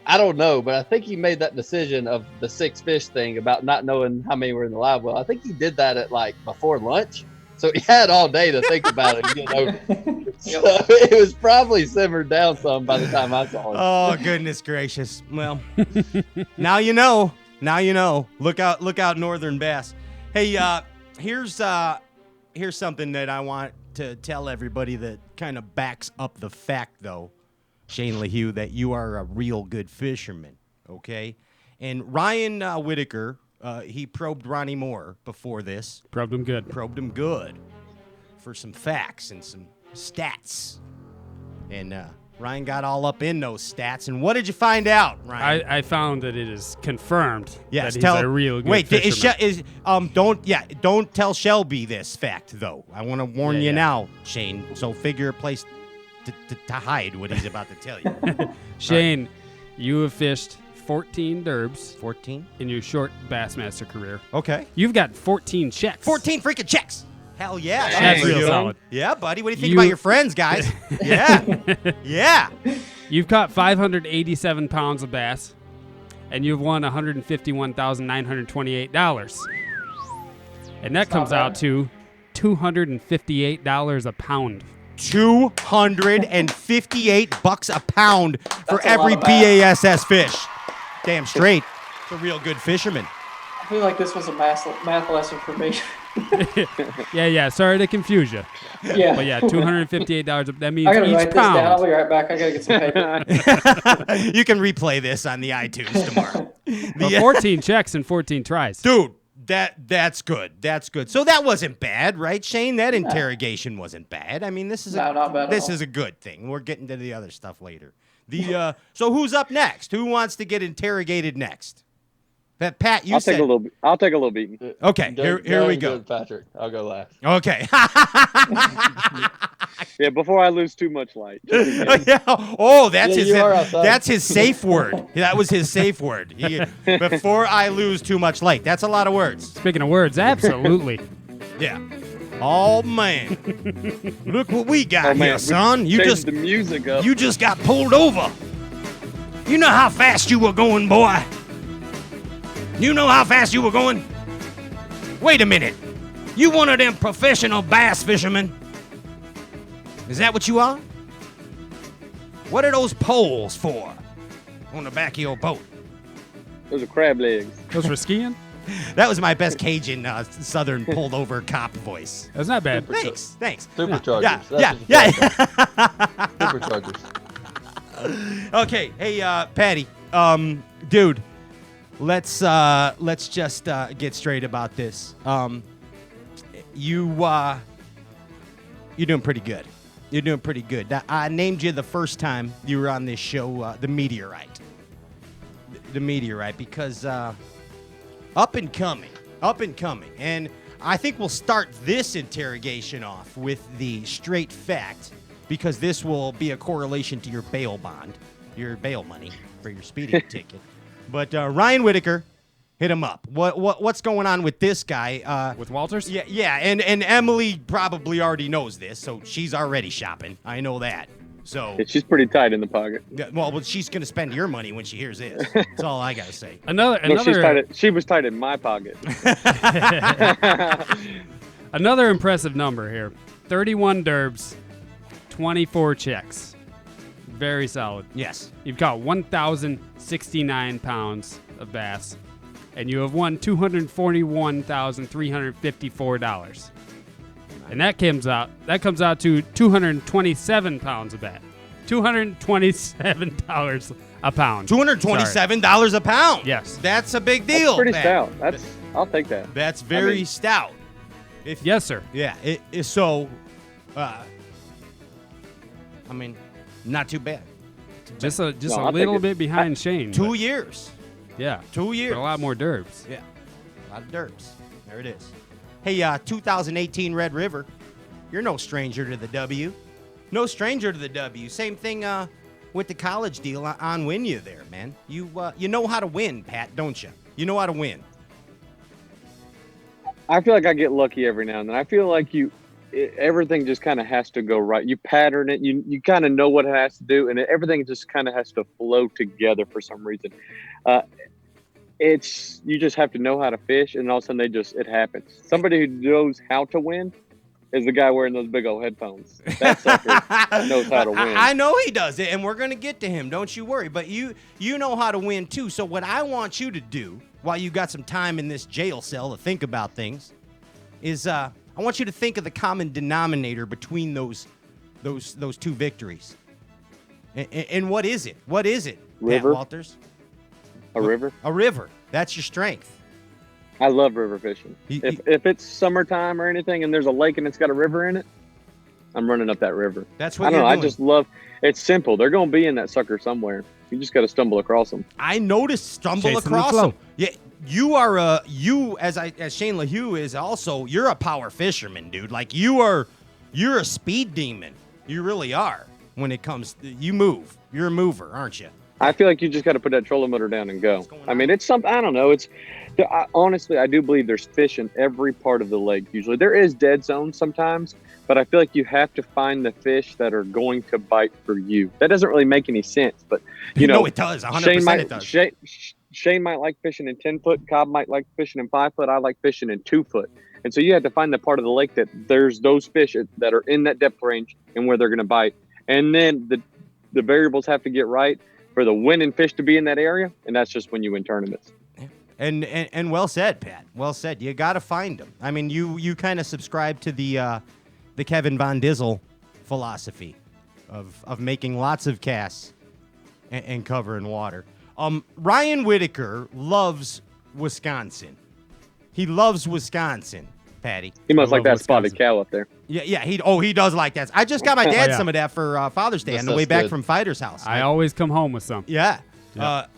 I don't know, but I think he made that decision of the 6 fish thing about not knowing how many were in the live well. I think he did that at before lunch. So he had all day to think about it and get over it. So it was probably simmered down some by the time I saw it. Oh, goodness gracious. Well, now you know. Now you know. Look out, Northern Bass. Hey, here's something that I want to tell everybody that kind of backs up the fact, though, Shane Lehew, that you are a real good fisherman, okay? And Ryan Whitaker, he probed Ronnie Moore before this. Probed him good for some facts and some stats. And Ryan got all up in those stats. And what did you find out, Ryan? I found that it is confirmed that he's a real good fisherman. Don't tell Shelby this fact, though. I want to warn you now, Shane. So figure a place to hide what he's about to tell you. Shane, you have fished 14 derbs. 14? In your short Bassmaster career. Okay. You've got 14 checks. 14 freaking checks. Hell yeah. That's Shane. real solid. Yeah, buddy. What do you think about your friends, guys? Yeah. Yeah. You've caught 587 pounds of bass, and you've won $151,928. And that comes out to $258 a pound. $258 a pound for That's a every lot of bass. BASS fish. Damn straight. It's a real good fisherman. I feel like this was a math lesson for me. Yeah. Sorry to confuse you. Yeah. But yeah, $258. That means I gotta each write this down. I'll pound. be right back. I gotta get some paper. You can replay this on the iTunes tomorrow. Well, 14 checks and 14 tries. Dude, that's good. That's good. So that wasn't bad, right, Shane? That interrogation wasn't bad. I mean, this is No, not bad at this all. is a good thing. We're getting to the other stuff later. So who's up next? Who wants to get interrogated next? Pat, you I'll said. take a little. I'll take a little beating. Okay, here we go. Good, Patrick. I'll go last. Okay. Yeah, before I lose too much light. Yeah. Oh, that's Yeah, his. you are outside. That's his safe word. That was his safe word. Before I lose too much light. That's a lot of words. Speaking of words, absolutely. Yeah. Oh man, look what we got Oh, man, here, we son. You changed just the music up. You just got pulled over. You know how fast you were going, boy. You know how fast you were going? Wait a minute. You one of them professional bass fishermen? Is that what you are? What are those poles for on the back of your boat? Those are crab legs. Those for skiing? That was my best Cajun Southern pulled over cop voice. That's not bad. Thanks. Superchargers. Yeah. Superchargers. Okay, hey, Patty, dude, let's just get straight about this. You're doing pretty good. You're doing pretty good. Now, I named you the first time you were on this show, the Meteorite. The Meteorite, because up and coming, and I think we'll start this interrogation off with the straight fact, because this will be a correlation to your bail bond, your bail money for your speeding ticket. But Ryan Whitaker, hit him up. What's going on with this guy? With Walters? Yeah, and Emily probably already knows this, so she's already shopping. I know that. So Yeah, she's pretty tight in the pocket. well, she's gonna spend your money when she hears this. That's all I gotta say. Another She was tight in my pocket. Another impressive number here. 31 derbs, 24 checks. Very solid. Yes. You've caught 1,069 pounds of bass, and you have won $241,354. And that comes out to 227 pounds of bass. $227 a pound. $227 a pound. Yes. That's a big deal. That's pretty Pat. stout. I'll take that. That's very stout. Yes, sir. Yeah. So, I mean, not too bad. Just a No, I'll little take it. bit behind Shane. 2 but years. Yeah. 2 years. But a lot more derbs. Yeah. A lot of derps. There it is. Hey, 2018 Red River. You're no stranger to the W. No stranger to the W. Same thing with the college deal on Win You there, man. You know how to win, Pat, don't you? You know how to win. I feel like I get lucky every now and then. I feel like everything just kind of has to go right. You pattern it. You kind of know what it has to do, and everything just kind of has to flow together for some reason. You just have to know how to fish, and all of a sudden it happens. Somebody who knows how to win is the guy wearing those big old headphones. That sucker knows how to win. I know he does it, and we're going to get to him. Don't you worry. But you know how to win, too. So what I want you to do, while you got some time in this jail cell to think about things, is I want you to think of the common denominator between those two victories. And what is it? What is it, River. Pat Walters? A river? A river. That's your strength. I love river fishing. If it's summertime or anything and there's a lake and it's got a river in it, I'm running up that river. That's what I don't know. you're I just love. It's simple. They're going to be in that sucker somewhere. You just got to stumble across them. I noticed stumble Chasing across the flow. them. Yeah, you are as Shane Lehew is also. You're a power fisherman, dude. Like you're a speed demon. You really are. when it comes to, you move. You're a mover, aren't you? I feel like you just got to put that trolling motor down and go. I mean, it's something, I don't know. Honestly, I do believe there's fish in every part of the lake. Usually there is dead zones sometimes, but I feel like you have to find the fish that are going to bite for you. That doesn't really make any sense, but No, it does. 100% it does. Shane might like fishing in 10 foot. Cobb might like fishing in 5 foot. I like fishing in 2 foot. And so you have to find the part of the lake that there's those fish that are in that depth range and where they're going to bite. And then the variables have to get right for the winning fish to be in that area, and that's just when you win tournaments. And well said, Pat. Well said. You got to find them. I mean, you kind of subscribe to the Kevin Von Dizzle philosophy of making lots of casts and covering water. Ryan Whitaker loves Wisconsin. He loves Wisconsin, Patty. He must like that spotted cow up there. Yeah. He does like that. I just got my dad some of that for Father's Day on the way back from Fighter's house. I always come home with some. Yeah. But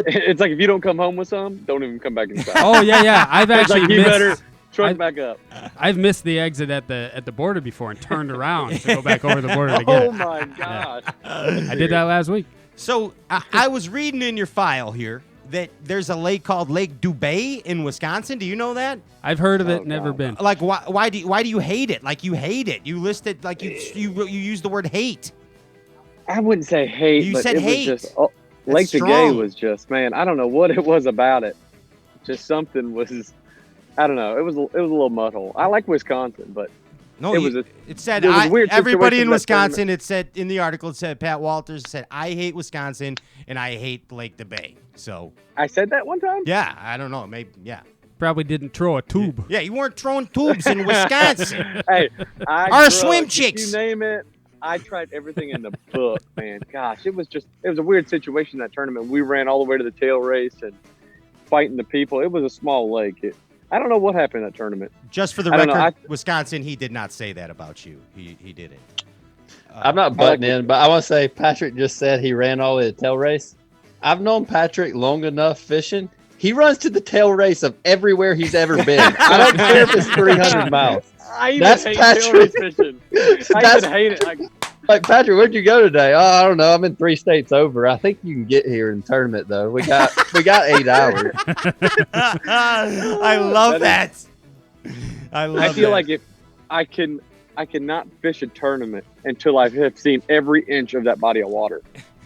it's like if you don't come home with some, don't even come back inside. Oh yeah. I've actually you better truck back up. I've missed the exit at the border before and turned around to go back over the border to get it. Oh my gosh. I did that last week. So I was reading in your file here that there's a lake called Lake Dubay in Wisconsin. Do you know that? I've heard of it, never been. Like why do you hate it? Like you hate it. You listed like you use the word hate. I wouldn't say hate. You but said it hate. Was just, Lake Dubay was just, man, I don't know what it was about it. Just something was, I don't know. It was a little mud hole. I like Wisconsin, but no, it said a weird everybody in Wisconsin. It said in the article. It said Pat Walters said I hate Wisconsin and I hate Lake Dubay. So I said that one time. Yeah, I don't know. Maybe Probably didn't throw a tube. Yeah, you weren't throwing tubes in Wisconsin. Hey, our swim chicks. You name it. I tried everything in the book, man. Gosh, it was a weird situation in that tournament. We ran all the way to the tail race and fighting the people. It was a small lake. I don't know what happened in that tournament. Just for the record, Wisconsin, he did not say that about you. He didn't. I'm not butting in, but I want to say Patrick just said he ran all the way to the tail race. I've known Patrick long enough fishing. He runs to the tail race of everywhere he's ever been. I don't care if it's 300 miles. I even hate tail race fishing. I even hate it. Like, Patrick, where'd you go today? Oh, I don't know. I'm in 3 states over. I think you can get here in the tournament, though. We got 8 hours. I love that. I feel like if I cannot fish a tournament until I have seen every inch of that body of water.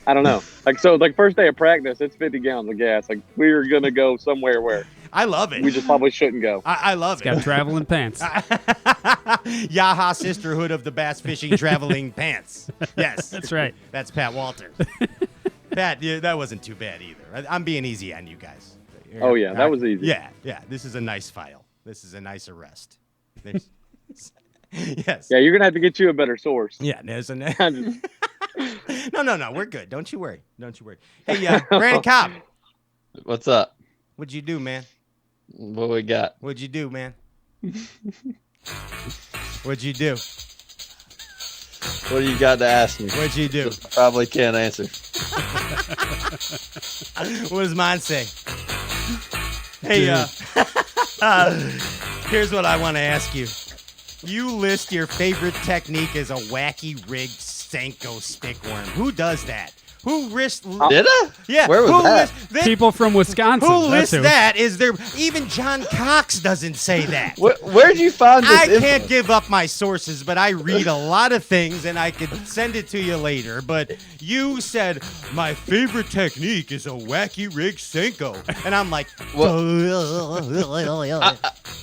I don't know. Like first day of practice, it's 50 gallons of gas. Like we're gonna go somewhere where I love it. We just probably shouldn't go. I love it. Got traveling pants. Yaha Sisterhood of the Bass Fishing Traveling Pants. Yes, that's right. That's Pat Walters. Pat, that wasn't too bad either. I'm being easy on you guys. Oh yeah, that was easy. Yeah. This is a nice file. This is a nice arrest. Yes. Yeah, you're gonna have to get you a better source. Yeah, there's a. No. We're good. Don't you worry. Hey, Brandon Cobb. What's up? What'd you do, man? What we got? What'd you do, man? What'd you do? What do you got to ask me? What'd you do? Probably can't answer. What does mine say? Hey, here's what I want to ask you. You list your favorite technique as a wacky rigged Senko stickworm. Who does that? Who risked? Did I? Yeah. Where was that? People from Wisconsin. Who lists that? Is there even John Cox doesn't say that? Where'd you find this? I can't give up my sources, but I read a lot of things, and I could send it to you later. But you said my favorite technique is a wacky rig Senko, and I'm like,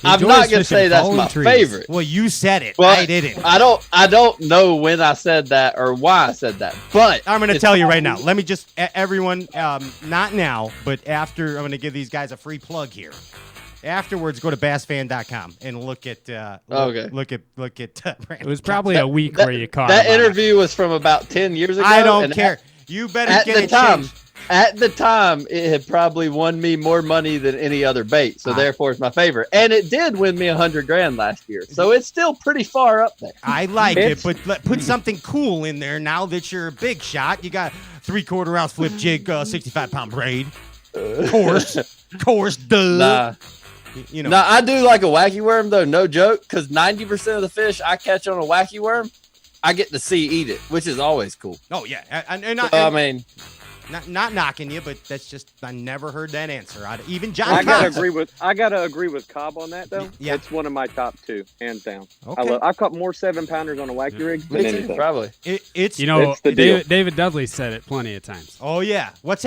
I'm not gonna say that's my favorite. Well, you said it. Well, I didn't. I don't know when I said that or why I said that, but I'm gonna tell you right now. Let me just, everyone, not now, but after, I'm gonna give these guys a free plug here. Afterwards, go to bassfan.com and look at. Look at. It was probably a week where you caught that interview was from about 10 years ago. I don't care. You better get it changed. At the time, it had probably won me more money than any other bait, so therefore it's my favorite. And it did win me $100,000 last year, so it's still pretty far up there. I like it, but put something cool in there now that you're a big shot. You got 3/4 ounce flip jig, 65-pound braid. Course, duh. Nah. You know. Now, I do like a wacky worm, though, no joke, because 90% of the fish I catch on a wacky worm, I get to see eat it, which is always cool. Oh yeah, I mean, not knocking you, but that's just I never heard that answer. Even John. I gotta Cobb. agree with Cobb on that though. Yeah. It's one of my top 2, hands down. Okay. I've caught more 7-pounders on a wacky rig than anything. Probably. It's David Dudley said it plenty of times. Oh yeah, what's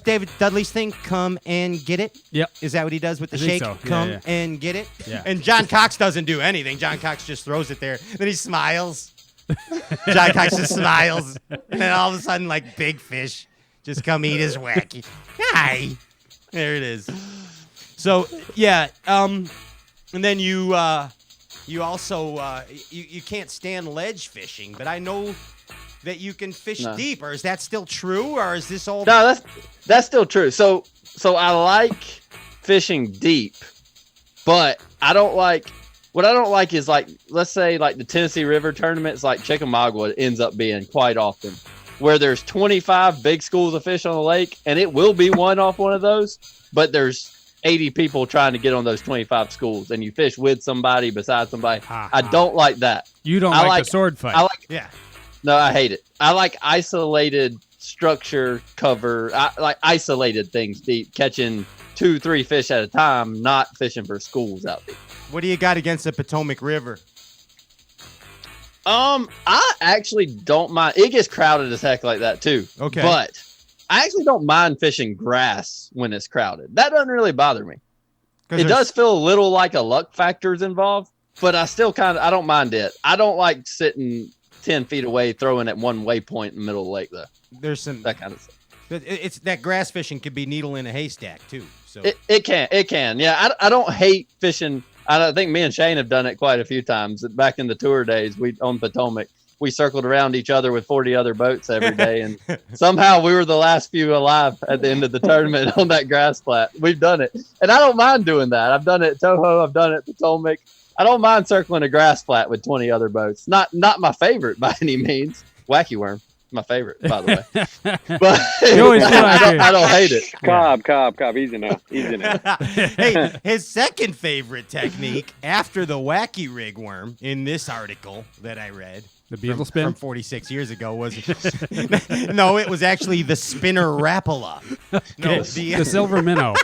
David Dudley's thing? Come and get it. Yep. Is that what he does with the I think shake? so. Yeah, Come yeah. and get it. Yeah. And John Cox doesn't do anything. John Cox just throws it there. Then he smiles. John Cox just smiles, and then all of a sudden, like big fish, just come eat his wacky. Hi, there it is. So yeah, and then you also you can't stand ledge fishing, but I know that you can fish deep. Or is that still true, or is this all? No, that's still true. So I like fishing deep, but I don't like. What I don't like is, like, let's say, like the Tennessee River tournaments, like Chickamauga ends up being quite often, where there's 25 big schools of fish on the lake, and it will be one off one of those, but there's 80 people trying to get on those 25 schools, and you fish with somebody, beside somebody. I don't like that. You don't like the sword fight. No, I hate it. I like isolated structure cover. I like isolated things deep, catching 2-3 fish at a time, not fishing for schools out there. What do you got against the Potomac River? I actually don't mind. It gets crowded as heck like that too. Okay. But I actually don't mind fishing grass when it's crowded. That doesn't really bother me. It does feel a little like a luck factor's involved, but I still I don't mind it. I don't like sitting 10 feet away throwing at one waypoint in the middle of the lake though. There's some that kind of stuff. It's that grass fishing could be needle in a haystack too. So it can. Yeah, I don't hate fishing. I think me and Shane have done it quite a few times. Back in the tour days, on Potomac, we circled around each other with 40 other boats every day, and somehow we were the last few alive at the end of the tournament on that grass flat. We've done it, and I don't mind doing that. I've done it at Toho. I've done it at Potomac. I don't mind circling a grass flat with 20 other boats. Not my favorite by any means. Wacky worm. My favorite, by the way. But I don't hate it. Cobb, easy now. Hey, his second favorite technique after the wacky rig worm in this article that I read, the beetle spin from 46 years ago, was no, it was actually the spinner rapala. No, the silver minnow.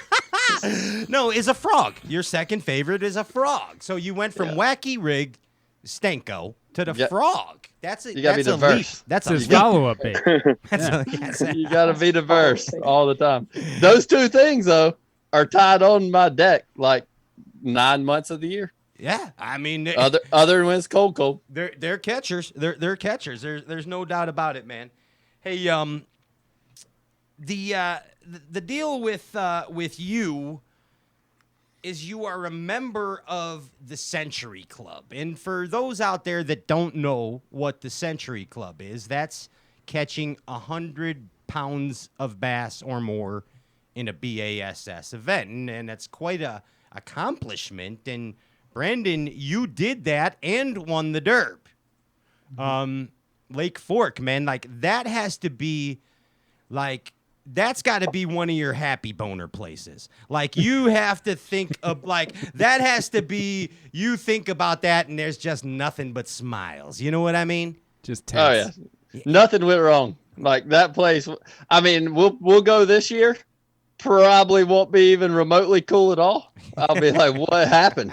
No, is a frog. Your second favorite is a frog. So you went from wacky rig Stenko to the frog. That's a leap. That's his follow-up bait. You got to be diverse all the time. Those two things, though, are tied on my deck like 9 months of the year. Yeah, I mean, other than when it's cold. They're catchers. They're catchers. There's no doubt about it, man. Hey, the deal with you is you are a member of the Century Club. And for those out there that don't know what the Century Club is, that's catching 100 pounds of bass or more in a BASS event. And that's quite a accomplishment. And Brandon, you did that and won the Derb. Lake Fork, man, like that has to be like, that's got to be one of your happy boner places. Like you have to think of like that has to be you think about that and there's just nothing but smiles. You know what I mean? Just tense. Oh yeah, nothing went wrong. Like that place. I mean, we'll go this year. Probably won't be even remotely cool at all. I'll be like, what happened?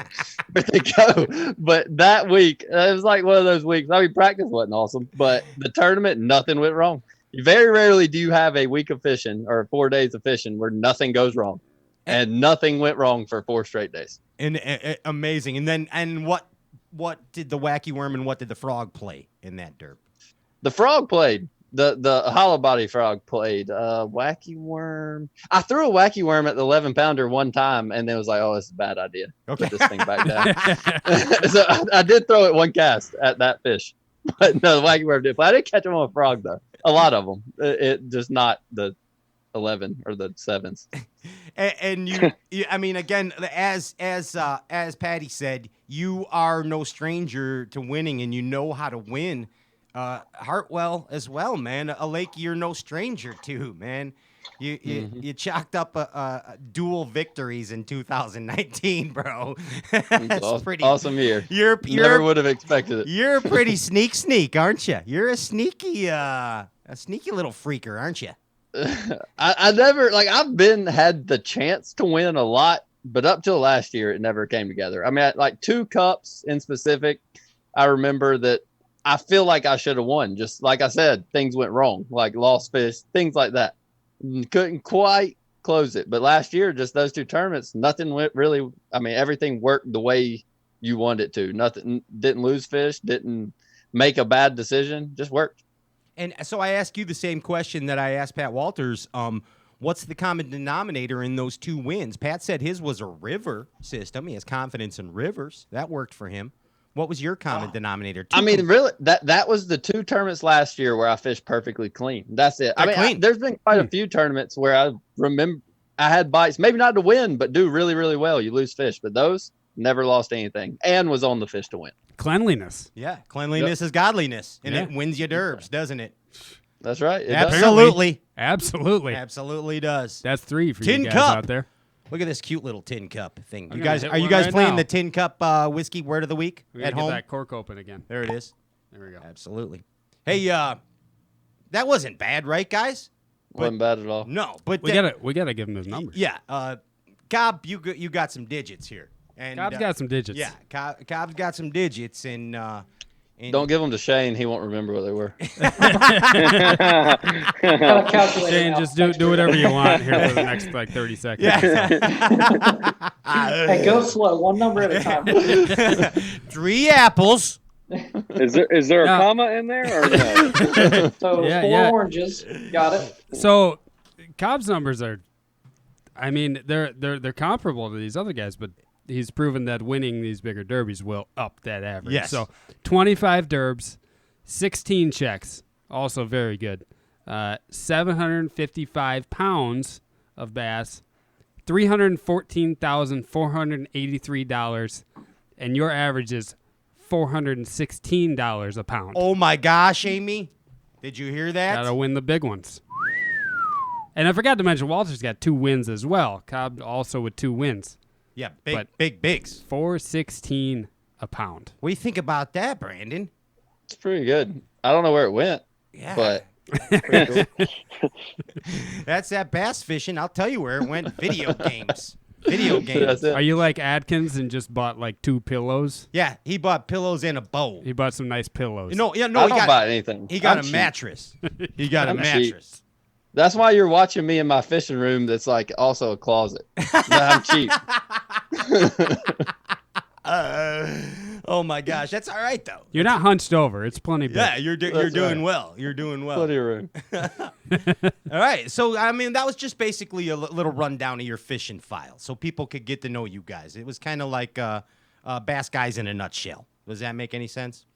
Where'd they go? But that week, it was like one of those weeks. I mean, practice wasn't awesome, but the tournament, nothing went wrong. Very rarely do you have a week of fishing or 4 days of fishing where nothing goes wrong, and nothing went wrong for 4 straight days. And amazing. And then what did the wacky worm and what did the frog play in that derp? The frog played. The hollow body frog played. Wacky worm. I threw a wacky worm at the 11-pounder one time, and then was like, "Oh, this is a bad idea. Okay. Put this thing back down." So I did throw it one cast at that fish, but no, the wacky worm did. But I did catch him on a frog though. A lot of them. It just not the 11 or the 7s. And you, I mean, again, as Patty said, you are no stranger to winning, and you know how to win. Hartwell as well, man. A lake you're no stranger to, man. You chalked up dual victories in 2019, bro. That's That's pretty awesome year. You're Never would have expected it. You're a pretty sneak, aren't you? You're a sneaky little freaker, aren't you? I never I've had the chance to win a lot, but up till last year, it never came together. I mean, like 2 cups in specific, I remember that I feel like I should have won. Just like I said, things went wrong, like lost fish, things like that. Couldn't quite close it. But last year, just those 2 tournaments, nothing went really. I mean, everything worked the way you wanted it to. Nothing, didn't lose fish, didn't make a bad decision, just worked. And so I ask you the same question that I asked Pat Walters. What's the common denominator in those 2 wins? Pat said his was a river system. He has confidence in rivers. That worked for him. What was your common denominator? I mean, really, that was the 2 tournaments last year where I fished perfectly clean. That's it. There's been quite a few tournaments where I remember I had bites, maybe not to win, but do really, really well. You lose fish, but those never lost anything and was on the fish to win. Cleanliness. Yeah, cleanliness is godliness, and it wins you derbs, doesn't it? That's right. Absolutely. Absolutely does. That's 3 for tin you guys cup out there. Look at this cute little tin cup thing. I'm You gonna guys, hit are you one guys right playing now. the tin cup whiskey word of the week We at gotta get home? that cork open again. There it is. There we go. Absolutely. Hey, that wasn't bad, right, guys? Wasn't bad at all. No, but we gotta give him his numbers. Yeah, Cobb, you got some digits here. And Cobb's got some digits. Yeah, Cobb's got some digits, and don't give them to Shane. He won't remember what they were. Shane, just do whatever you want here for the next 30 seconds. Yeah. Hey, go slow. One number at a time. 3 apples. Is there a comma in there or no? So 4 oranges. Got it. So Cobb's numbers are, I mean, they're comparable to these other guys, but he's proven that winning these bigger derbies will up that average. Yes. So 25 derbs, 16 checks, also very good. 755 pounds of bass, $314,483, and your average is $416 a pound. Oh my gosh, Amy. Did you hear that? Gotta win the big ones. And I forgot to mention Walter's got 2 wins as well. Cobb also with 2 wins. Yeah, big bigs. $416 a pound. What do you think about that, Brandon? It's pretty good. I don't know where it went, but pretty cool. That's that bass fishing. I'll tell you where it went. Video games. Video games. Are you like Adkins and just bought like 2 pillows? Yeah, he bought pillows and a bowl. He bought some nice pillows. No, I don't buy anything. He got I'm a cheap. mattress. He got a I'm mattress. cheap. That's why you're watching me in my fishing room that's like also a closet. I'm cheap. Oh my gosh, that's all right though. You're not hunched over. It's plenty big. Yeah, you're doing right. well. You're doing well. Plenty of room. All right, so I mean that was just basically a little rundown of your fishing file, so people could get to know you guys. It was kind of like Bass Guys in a nutshell. Does that make any sense?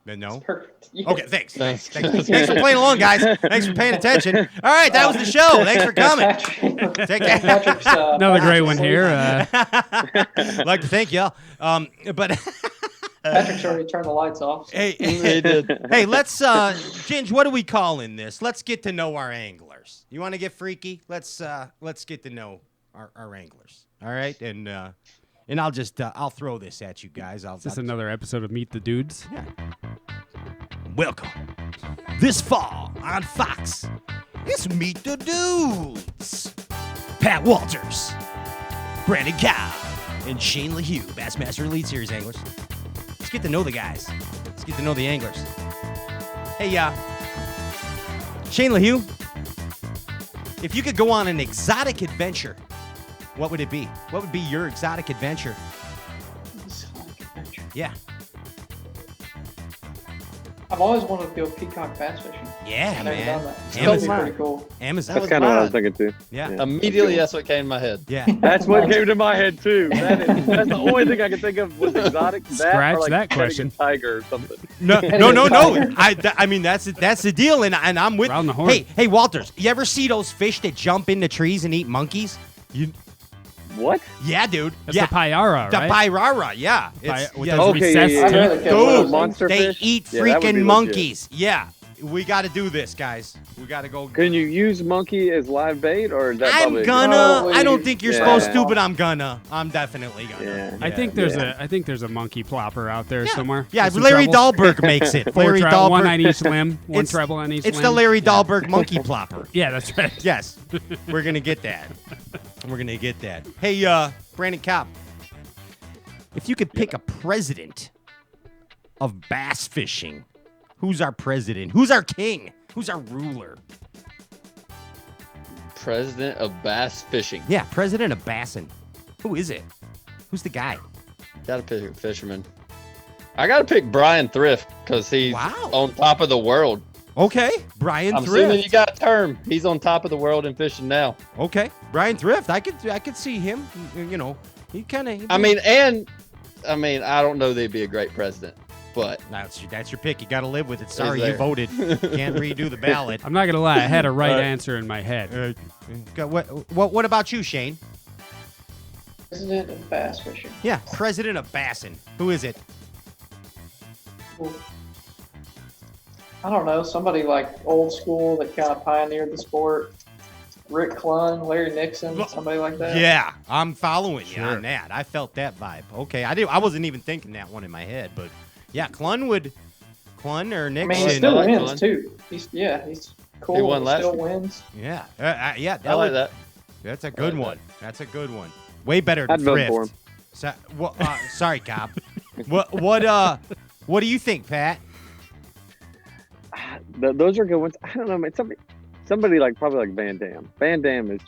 No? Perfect. Yeah. Okay, thanks. Thanks for playing along, guys. Thanks for paying attention. All right, that was the show. Thanks for coming. Take care. Patrick's, Another great one here. I'd like to thank y'all. But Patrick's already turned the lights off. So. hey, He did. hey, let's Ginge, what do we call in this? Let's get to know our anglers. You want to get freaky? Let's get to know our anglers. All right, and I'll just I'll throw this at you guys. Is this another episode of Meet the Dudes? Yeah. Welcome. This fall on Fox, it's Meet the Dudes. Pat Walters, Brandon Cobb, and Shane Lehew, Bassmaster Elite Series anglers. Let's get to know the guys. Let's get to know the anglers. Hey, Shane Lehew, if you could go on an exotic adventure, what would it be? What would be your exotic adventure? Exotic adventure. Yeah. I've always wanted to go peacock bass fishing. Yeah, I've never man. done that. It's supposed to be pretty cool. Amazon. That's kind of what I was thinking too. Yeah. Immediately, that's what came to my head. Yeah. That's what came to my head too. That's the only thing I can think of with exotic. Scratch or like that petting question. a tiger or something. No. I mean that's the deal, and I'm with. Round the horn. Hey, Walters, you ever see those fish that jump into trees and eat monkeys? What? Yeah, dude. That's yeah. the Payara, The right? Pyrara, yeah. With yeah. those recessed yeah. teeth. I'd rather Dude, monster they fish? eat Yeah, that would be freaking legit. monkeys. Yeah. We got to do this, guys. We got to go. Can you use monkey as live bait, or is that I'm probably gonna. I don't think you're supposed to, Yeah. but I'm gonna. I'm definitely gonna. Yeah. I think there's a monkey plopper out there somewhere. Yeah, with some Larry trebles. Dahlberg makes it. Four Larry treble, one Dahlberg. on each limb, one It's- treble on each It's limb. the Larry Dahlberg monkey plopper. Yeah, that's right. Yes, we're gonna get that. We're gonna get that. Hey, Brandon Cobb, if you could pick a president of bass fishing, who's our president? Who's our king? Who's our ruler? President of bass fishing. Yeah, president of bassin. Who is it? Who's the guy? Gotta pick a fisherman. I gotta pick Brian Thrift because he's on top of the world. Okay, Brian I'm Thrift. assuming you got a term. He's on top of the world in fishing now. Okay, Brian Thrift. I could see him. You know, he kind of. I mean, I don't know they'd be a great president, but that's your pick. You got to live with it. Sorry, there. you voted. Can't redo the ballot. I'm not gonna lie. I had a right answer in my head. What about you, Shane? President of bass fishing. Yeah, president of bassin. Who is it? I don't know. Somebody like old school that kind of pioneered the sport. Rick Clunn, Larry Nixon, somebody like that. Yeah, I'm following you on that. I felt that vibe. Okay, I wasn't even thinking that one in my head, but yeah, Clunn or Nixon. I mean, he still wins too. He's cool. He won last still year. wins. Yeah, I like that. That's a good one. That's a good one. Way better than I'd vote Thrift. for him. Sorry, Cobb. What do you think, Pat? Those are good ones. I don't know, man. Somebody like probably like Van Dam. Van Dam is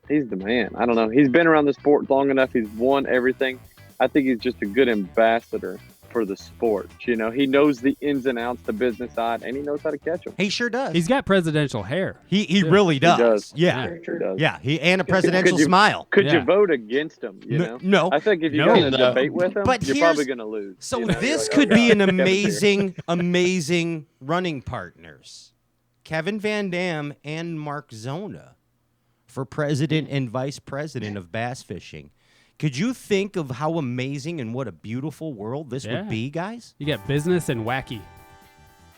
he's the man. I don't know. He's been around the sport long enough. He's won everything. I think he's just a good ambassador for the sport. You know, he knows the ins and outs, the business side, and he knows how to catch them. He sure does. He's got presidential hair. He really does. He does. Yeah. He does. Yeah. He and a presidential smile. Could you vote against him? You know? No. I think if you go in a debate with him, But you're here's- probably going to lose. So you know? this You're like, could "Oh, be an God, Kevin's here." amazing running partners. Kevin Van Dam and Mark Zona for president and vice president of bass fishing. Could you think of how amazing and what a beautiful world this would be, guys? You got business and wacky.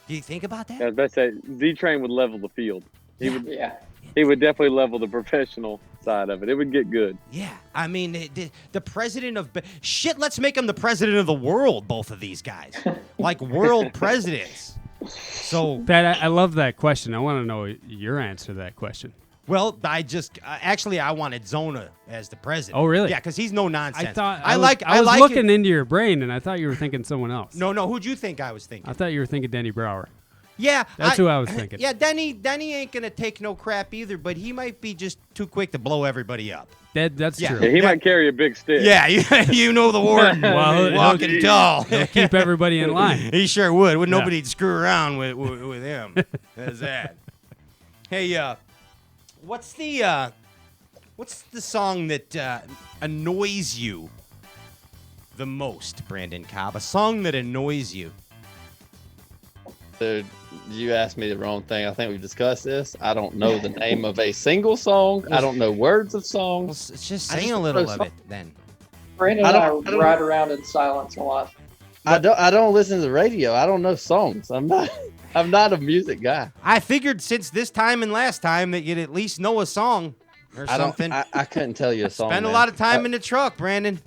Do you think about that? I was about to say, Z-Train would level the field. He would. Yeah. He would definitely level the professional side of it. It would get good. Yeah, I mean, the president of shit. Let's make him the president of the world. Both of these guys, like world presidents. So, Pat, I love that question. I want to know your answer to that question. well, I just actually I wanted Zona as the president. Oh, really? Yeah, because he's no nonsense. I thought I was like looking it. into your brain, and I thought you were thinking someone else. No, who'd you think I was thinking? I thought you were thinking Danny Brower. Yeah, That's who I was thinking. Yeah, Denny ain't gonna take no crap either, but he might be just too quick to blow everybody up. That's Yeah. true. Yeah, he might carry a big stick. Yeah, you know the warden. Well, walking tall. He'll keep everybody in line. He sure would. Would Yeah. nobody'd screw around with him. That's that. Hey, what's the song that annoys you the most, Brandon Cobb? A song that annoys you. Dude, you asked me the wrong thing. I think we discussed this. I don't know the name of a single song. I don't know words of songs. It's just sing a little of it then. Brandon and I ride around in silence a lot. I don't listen to the radio. I don't know songs. I'm not a music guy. I figured since this time and last time that you'd at least know a song or something. I couldn't tell you a song. Spend a man. lot of time in the truck, Brandon.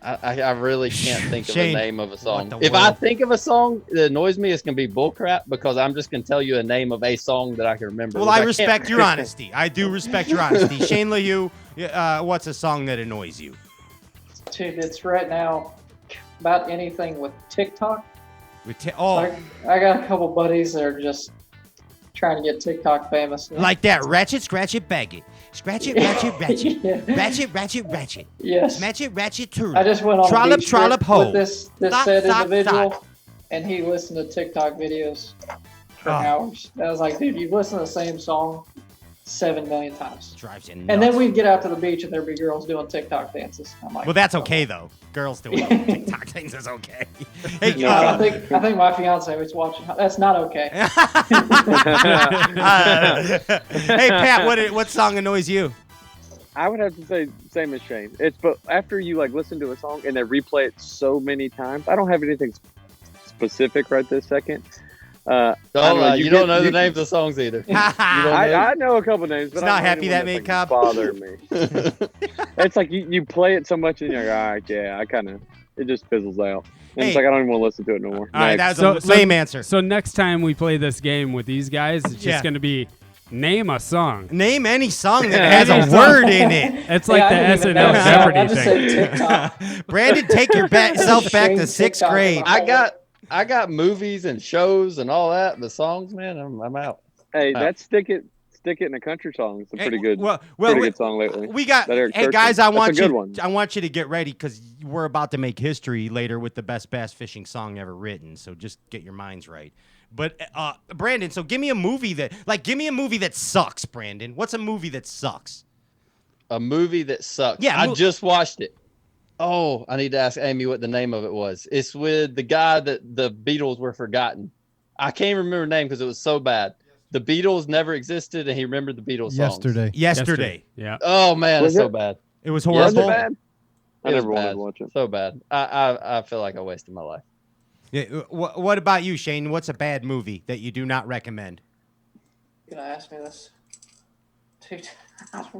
I really can't think of Shane, the name of a song. what the If I world? think of a song that annoys me, it's gonna be bullcrap because I'm just gonna tell you a name of a song that I can remember. Well, which I can't- respect your honesty. I do respect your honesty. Shane Lehew, what's a song that annoys you? Dude, it's right now about anything with TikTok. Oh, I got a couple buddies that are just trying to get TikTok famous. like that. Ratchet, scratch it, bag it. Scratch it, ratchet, ratchet. Yeah. Ratchet, ratchet, ratchet. Yes. Smatch it, ratchet, turtle. I just went on a trollop, beach trip trollop, ho. with this Thought, said thought, individual, thought. and he listened to TikTok videos for Oh. hours. I was like, dude, you've listened to the same song 7 million times. Drives you And nuts. then we'd get out to the beach and there'd be girls doing TikTok dances. I'm like, Well, that's okay though. Girls doing TikTok things is okay. Hey, No, I think my fiance was watching. That's not okay. Hey, Pat, what song annoys you? I would have to say same as Shane. But after you like listen to a song and they replay it so many times, I don't have anything specific right this second. You don't know the names of songs either. I know a couple names, but It's not I'm happy that made Cobb. bother me. It's like you play it so much and you're like, all right, yeah, it just fizzles out. And it's like I don't even want to listen to it no more. All right, that's a lame answer. So next time we play this game with these guys, it's just going to be name a song. Name any song that has a word in it. It's like the SNL Jeopardy thing. Brandon, take yourself back to 6th grade. I got movies and shows and all that. The songs, man, I'm out. Hey, that's Stick It in a Country Song. It's a pretty good, pretty good song lately. We got. Hey guys, I want you to get ready because we're about to make history later with the best bass fishing song ever written. So just get your minds right. But Brandon, so give me a movie that sucks. Brandon, what's a movie that sucks? A movie that sucks. Yeah, I just watched it. Oh, I need to ask Amy what the name of it was. It's with the guy that the Beatles were forgotten. I can't remember the name because it was so bad. The Beatles never existed, and he remembered the Beatles songs. Yesterday. Yeah. Oh man, it's so bad. It was horrible. Was it bad? I never wanted bad. to watch it. So bad. I feel like I wasted my life. Yeah. What about you, Shane? What's a bad movie that you do not recommend? You gonna ask me this?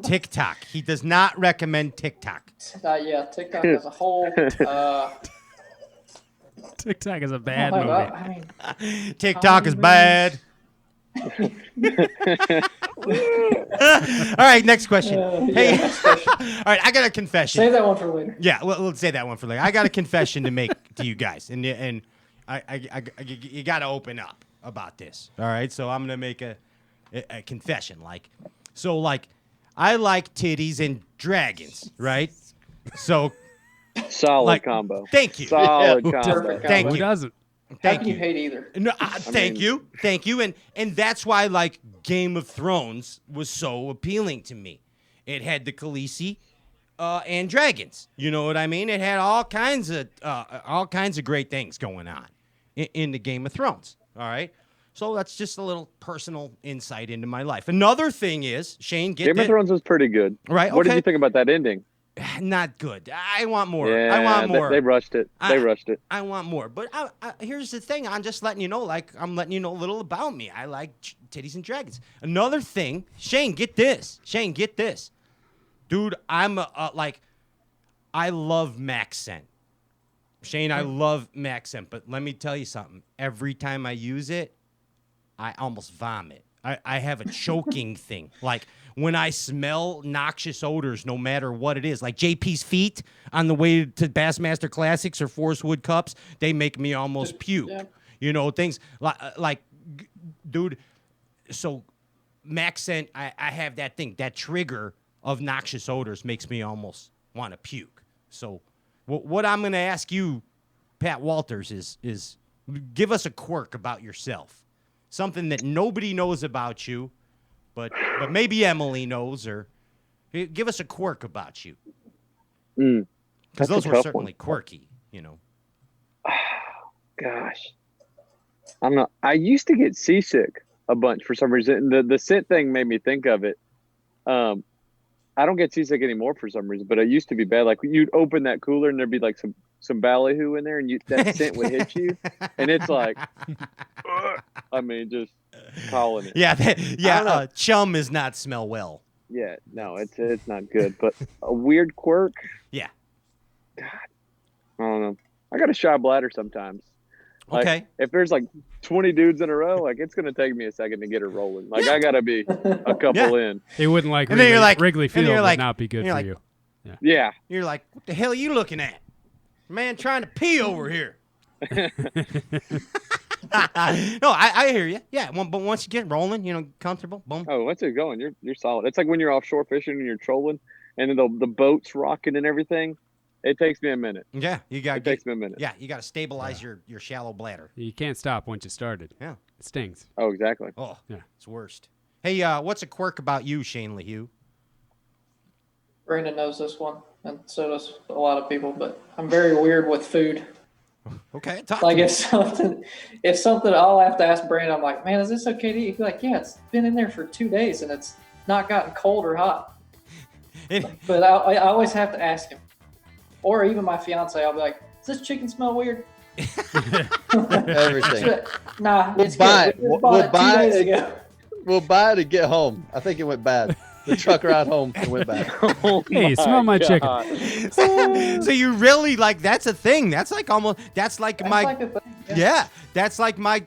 TikTok. He does not recommend TikTok. Yeah, TikTok as a whole. TikTok is a bad movie. I mean, TikTok is bad. All right, next question. Hey, next question. All right, I got a confession. Save that one for later. Yeah, let's say that one for later. I got a confession to make to you guys, and you got to open up about this. All right, so I'm gonna make a confession. I like titties and dragons, right? So solid combo. Thank you. Solid combo. Thank you. Who doesn't? Thank you. Hate either. No, thank you, and that's why Game of Thrones was so appealing to me. It had the Khaleesi and dragons. You know what I mean? It had all kinds of great things going on in the Game of Thrones. All right, so that's just a little personal insight into my life. Another thing is, Shane, Game of Thrones was pretty good. Right? What did you think about that ending? Not good. I want more. Yeah, I want more. They rushed it. I want more. But here's the thing. I'm just letting you know, I'm letting you know a little about me. I like titties and dragons. Another thing, Shane, get this. Dude, I'm I love Maxent. Shane, I love Maxent. But let me tell you something. Every time I use it, I almost vomit. I have a choking thing. When I smell noxious odors, no matter what it is, like JP's feet on the way to Bassmaster Classics or Forest Wood Cups, they make me almost puke. Yeah. You know, things like dude, so Maxent, I have that thing, that trigger of noxious odors makes me almost want to puke. So what I'm going to ask you, Pat Walters, is give us a quirk about yourself. Something that nobody knows about you, but maybe Emily knows, or give us a quirk about you. Because those were certainly quirky, you know. Gosh. I don't know. I used to get seasick a bunch for some reason. The scent thing made me think of it. I don't get seasick anymore for some reason, but it used to be bad. Like you'd open that cooler and there'd be like some ballyhoo in there, and that scent would hit you, and it's like, I mean, just calling it. Yeah, chum does not smell well. Yeah, no, it's not good. But a weird quirk. Yeah. God, I don't know. I got a shy bladder sometimes. Okay. If there's 20 dudes in a row, it's gonna take me a second to get her rolling. I gotta be a couple in. They wouldn't like. And Wrigley, then you're like, Wrigley Field you're would like, not be good for you. Yeah. You're like, what the hell are you looking at? Man trying to pee over here. No, I hear you. Yeah, but once you get rolling, comfortable, boom. Oh, once you're going, you're solid. It's like when you're offshore fishing and you're trolling, and then the boat's rocking and everything. It takes me a minute. Yeah, it takes me a minute. Yeah, you got to stabilize your shallow bladder. You can't stop once you started. Yeah, it stings. Oh, exactly. Oh, yeah, it's worst. Hey, what's a quirk about you, Shane Lehew? Brandon knows this one, and so does a lot of people. But I'm very weird with food. Okay, if something, I'll have to ask Brandon. I'm like, man, is this okay to eat? He'd be like, yeah, it's been in there for 2 days and it's not gotten cold or hot. But I always have to ask him, or even my fiance. I'll be like, does this chicken smell weird? Everything. Nah, We'll it's buy good. it. We just bought it 2 days ago. We'll buy it and get home. I think it went bad. The truck ride home, it went bad. Hey, smell my chicken. So you really like that's a thing. That's like almost that's like That's my like a thing. yeah. That's like my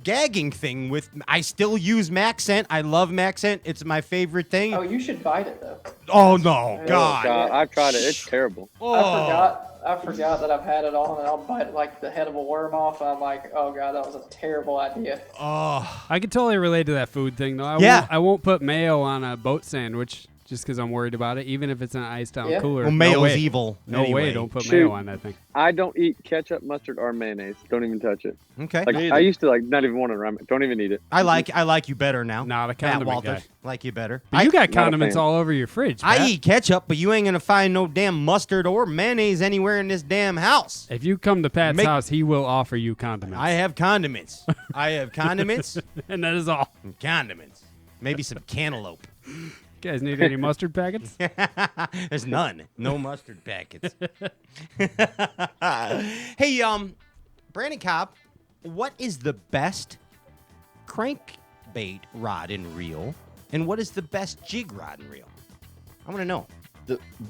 gagging thing with I still use Maxent. I love Maxent. It's my favorite thing. Oh, you should bite it though. Oh no, Oh, God. God, I've tried it. It's terrible. I forgot that I've had it all, and I'll bite like the head of a worm off. And I'm like, oh god, that was a terrible idea. Oh, I can totally relate to that food thing, though. I won't put mayo on a boat sandwich just because I'm worried about it, even if it's in an iced down cooler. Well, mayo's no way. evil. No anyway. way, don't put Shoot. mayo on that thing. I don't eat ketchup, mustard, or mayonnaise. Don't even touch it. Okay. Like I used to not even want it around me. Don't even eat it. I like you better now. Not a Matt condiment Walters, guy. like you better. But you got not a condiments fan. all over your fridge, I Pat. eat ketchup, but you ain't gonna find no damn mustard or mayonnaise anywhere in this damn house. If you come to Pat's house, he will offer you condiments. I have condiments. I have condiments. And that is all. And condiments. Maybe some cantaloupe. You guys need any mustard packets? There's none. No mustard packets. Hey, Brandon Cobb, what is the best crankbait rod and reel, and what is the best jig rod and reel? I want to know.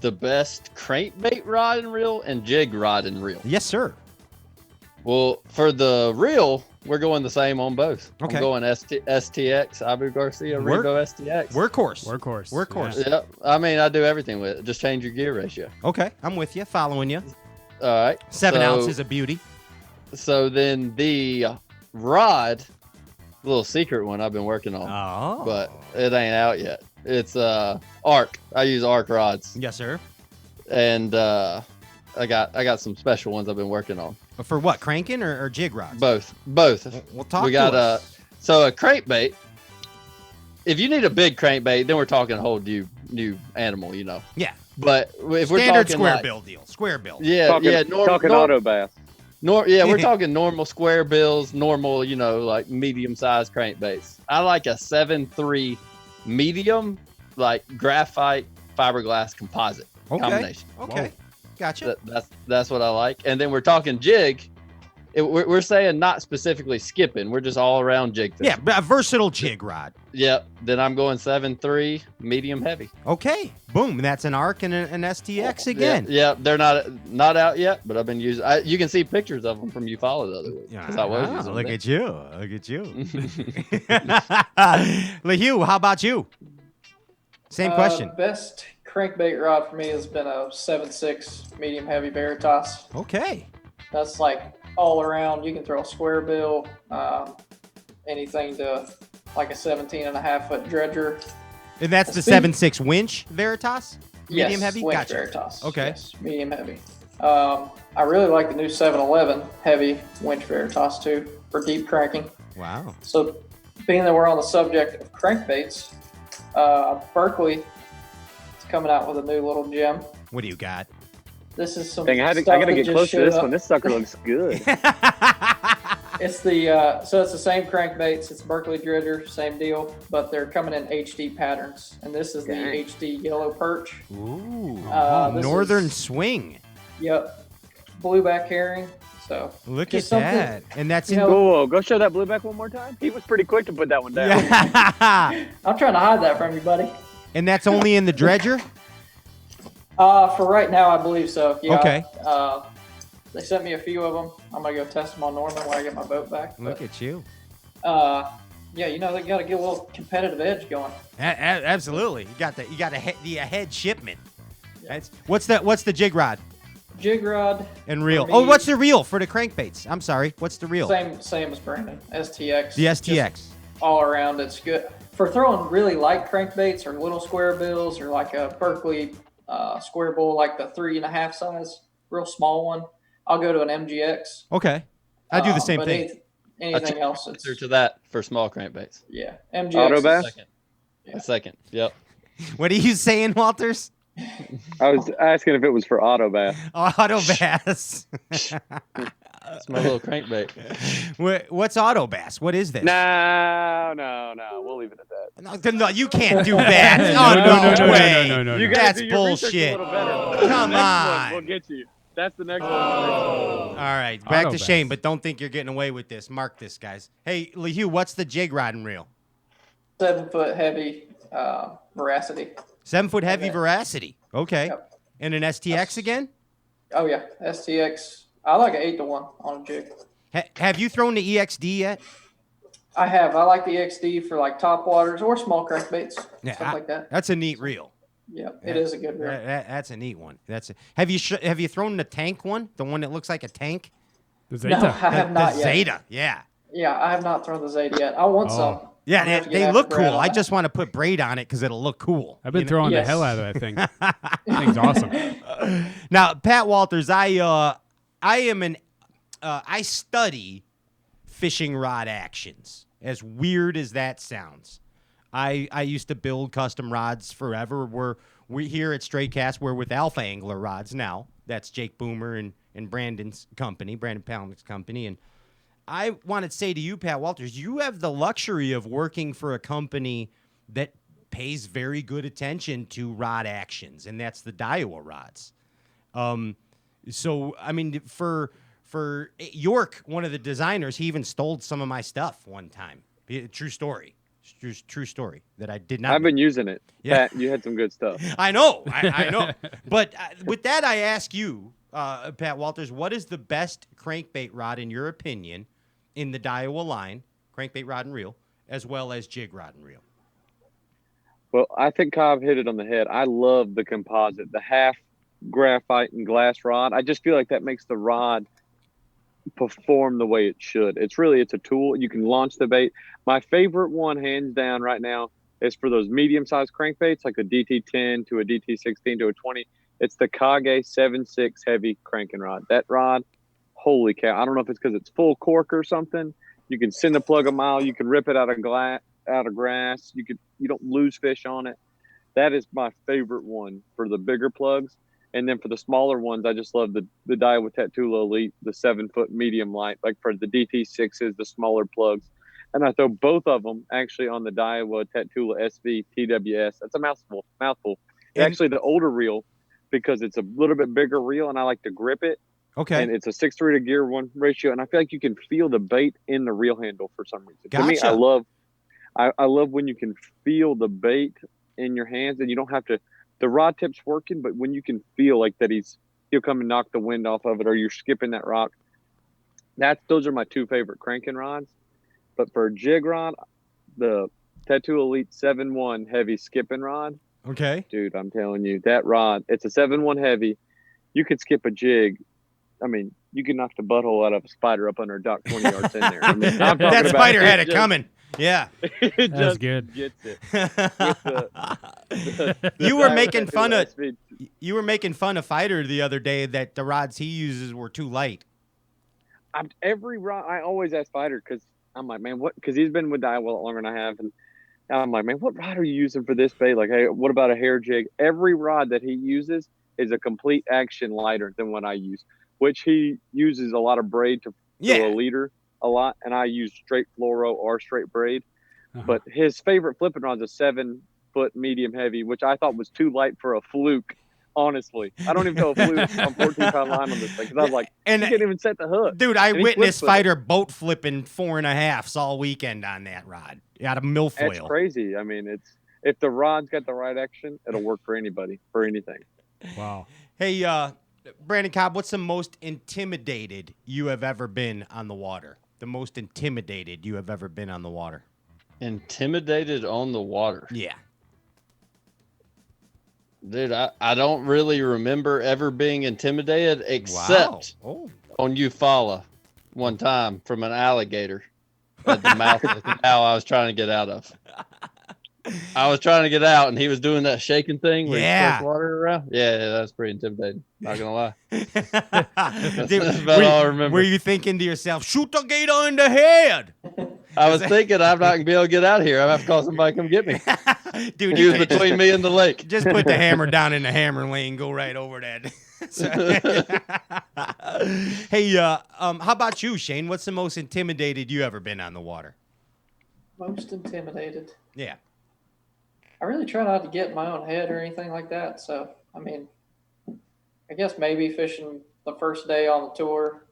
The best crankbait rod and reel and jig rod and reel. Yes, sir. Well, for the reel, we're going the same on both. Okay. I'm going STX, Abu Garcia, Revo STX. Workhorse. Yep. I mean, I do everything with it. Just change your gear ratio. Okay, I'm with you, following you. All right. 7 ounces of beauty. So then the rod, little secret one I've been working on. Oh. But it ain't out yet. It's arc. I use arc rods. Yes, sir. And I got some special ones I've been working on. For what, cranking or jig rods? Both. We'll talk. We got to us. so a crankbait. If you need a big crankbait, then we're talking a whole new animal, you know. Yeah. But if we're Standard talking square like, bill deal. Square bill. Yeah, Talking auto bass. We're talking normal square bills, normal, you know, like medium-sized crankbaits. I like a 7.3 medium, like graphite fiberglass composite combination. Okay. Gotcha. That's what I like. And then we're talking jig. We're saying not specifically skipping. We're just all around jig fishing. Yeah, but a versatile jig rod. Yep. Then I'm going 7.3 medium heavy. Okay. Boom. That's an arc and an STX again. Yeah. They're not out yet, but I've been using. You can see pictures of them from you follow the other week. Yeah. 'Cause I was using them Look then. at you. Look at you. Lehew, how about you? Same question. Best crankbait rod for me has been a 7.6 medium heavy Veritas. Okay. That's like all around. You can throw a square bill, anything to like a 17.5-foot dredger. And that's the 7.6 winch Veritas? Medium Yes, heavy? winch Gotcha. Veritas. Okay. Yes, medium heavy. I really like the new 711 heavy winch Veritas too for deep cranking. Wow. So, being that we're on the subject of crankbaits, Berkeley is coming out with a new little gem. What do you got? This is some Dang, I stuff gotta that get just close to showed this up. one. This sucker looks good. It's the so it's the same crankbaits. It's Berkeley Dredger, same deal, but they're coming in HD patterns, and this is the HD yellow perch. Ooh. This Northern is- swing. Yep, blueback herring. So Look at just something- that. And that's in. Whoa, go show that blueback one more time. He was pretty quick to put that one down. I'm trying to hide that from you, buddy. And that's only in the dredger? For right now, I believe so. Yeah. Okay. They sent me a few of them. I'm gonna go test them on Norman when I get my boat back. Look at you. Yeah, you know they got to get a little competitive edge going. Absolutely. You got the ahead shipment. That's, what's the jig rod Jig rod and reel? for Oh, me, what's the reel for the crankbaits? I'm sorry. What's the reel? Same as Brandon. STX. The STX. Just all around, it's good for throwing really light crankbaits or little square bills or like a Berkeley square bull, like the 3.5 size, real small one. I'll go to an MGX. Okay. I do the same but thing. Anything else? It's, Answer to that for small crankbaits. yeah, MGX. Auto is bass? second. A second. Yep. What are you saying, Walters? I was asking if it was for auto bass. Auto bass. That's my little crankbait. What's auto bass? What is this? No. We'll leave it at that. No, you can't do that. Oh, no way. No. You guys That's do your research a bullshit. little better. Come Next one on. will get you. That's the next one. All right, back Auto to Shane, bass. but don't think you're getting away with this. Mark this, guys. Hey, Lehew, what's the jig rod and reel? 7 foot heavy veracity. 7 foot heavy veracity. Okay. Yep. And an STX again? Oh yeah, STX. I like an 8-to-1 on a jig. Have you thrown the EXD yet? I have. I like the XD for like top waters or small crankbaits, stuff like that. That's a neat reel. Yeah, it is a good reel. That's a neat one. Have you thrown the tank one? The one that looks like a tank? The Zeta. No, I have not the yet. Zeta, yeah. Yeah, I have not thrown the Zeta yet. I want some. Yeah, they look cool. I just want to put braid on it because it'll look cool. I've been throwing the hell out of that thing. That thing's awesome. Now, Pat Walters, I study fishing rod actions. As weird as that sounds, I used to build custom rods forever. We here at Straycast, we're with Alpha Angler Rods now. That's Jake Boomer and Brandon's company, Brandon Palnick's company. And I want to say to you, Pat Walters, you have the luxury of working for a company that pays very good attention to rod actions, and that's the Daiwa rods. So, I mean, for York, one of the designers, he even stole some of my stuff one time. True story. True story that I did not. I've been using it. Yeah. Pat, you had some good stuff. I know. I know. But with that, I ask you, Pat Walters, what is the best crankbait rod, in your opinion, in the Daiwa line, crankbait rod and reel, as well as jig rod and reel? Well, I think Cobb hit it on the head. I love the composite, the half graphite and glass rod. I just feel like that makes the rod perform the way it should. It's a tool. You can launch the bait. My favorite one, hands down, right now, is for those medium-sized crankbaits, like a DT10 to a DT16 to a 20. It's the Kage 7.6 heavy cranking rod. That rod, holy cow! I don't know if it's because it's full cork or something. You can send the plug a mile. You can rip it out of grass. You don't lose fish on it. That is my favorite one for the bigger plugs. And then for the smaller ones, I just love the Daiwa Tatula Elite, the 7 foot medium light, like for the DT6s, the smaller plugs. And I throw both of them actually on the Daiwa Tatula SV TWS. That's a mouthful. Actually, the older reel, because it's a little bit bigger reel and I like to grip it. Okay. And it's a 6:3 to gear 1 ratio. And I feel like you can feel the bait in the reel handle for some reason. Gotcha. To me, I love when you can feel the bait in your hands and you don't have to. The rod tip's working, but when you can feel like that he'll come and knock the wind off of it, or you're skipping that rock. Those are my two favorite cranking rods. But for a jig rod, the Tattoo Elite 7.1 heavy skipping rod. Okay. Dude, I'm telling you, that rod, it's a 7.1 heavy. You could skip a jig. I mean, you can knock the butthole out of a spider up under a dock 20 yards in there. I mean, that spider had it coming. Yeah. That's good. Gets it. You were making fun of Fighter the other day that the rods he uses were too light. Every rod, I always ask Fighter because I'm like, man, what? Because he's been with Daiwa a lot longer than I have, and I'm like, man, what rod are you using for this bait? Like, hey, what about a hair jig? Every rod that he uses is a complete action lighter than what I use, which he uses a lot of braid to a leader a lot, and I use straight fluoro or straight braid. But his favorite flipping rod's a 7 foot medium heavy, which I thought was too light for a fluke. Honestly, I don't even know a fluke on 14-pound line on this thing because I was like, you can't even set the hook. Dude, I witnessed Fighter boat flipping 4.5s all weekend on that rod out of milfoil. It's crazy. I mean, if the rod's got the right action, it'll work for anybody, for anything. Wow. Hey, Brandon Cobb, what's the most intimidated you have ever been on the water? The most intimidated you have ever been on the water? Intimidated on the water? Yeah. Dude, I don't really remember ever being intimidated except on Eufaula one time from an alligator at the mouth of the canal I was trying to get out of. I was trying to get out, and he was doing that shaking thing where he squirts water around. Yeah, that's pretty intimidating. Not gonna lie. That's about all I remember. Were you thinking to yourself, shoot the gator in the head? I was thinking, I'm not gonna be able to get out of here. I'm gonna have to call somebody to come get me. Dude, he was between me and the lake. Just put the hammer down in the hammer lane, go right over that. Hey, how about you, Shane? What's the most intimidated you ever been on the water? Most intimidated? Yeah. I really try not to get in my own head or anything like that. So, I mean, I guess maybe fishing the first day on the tour.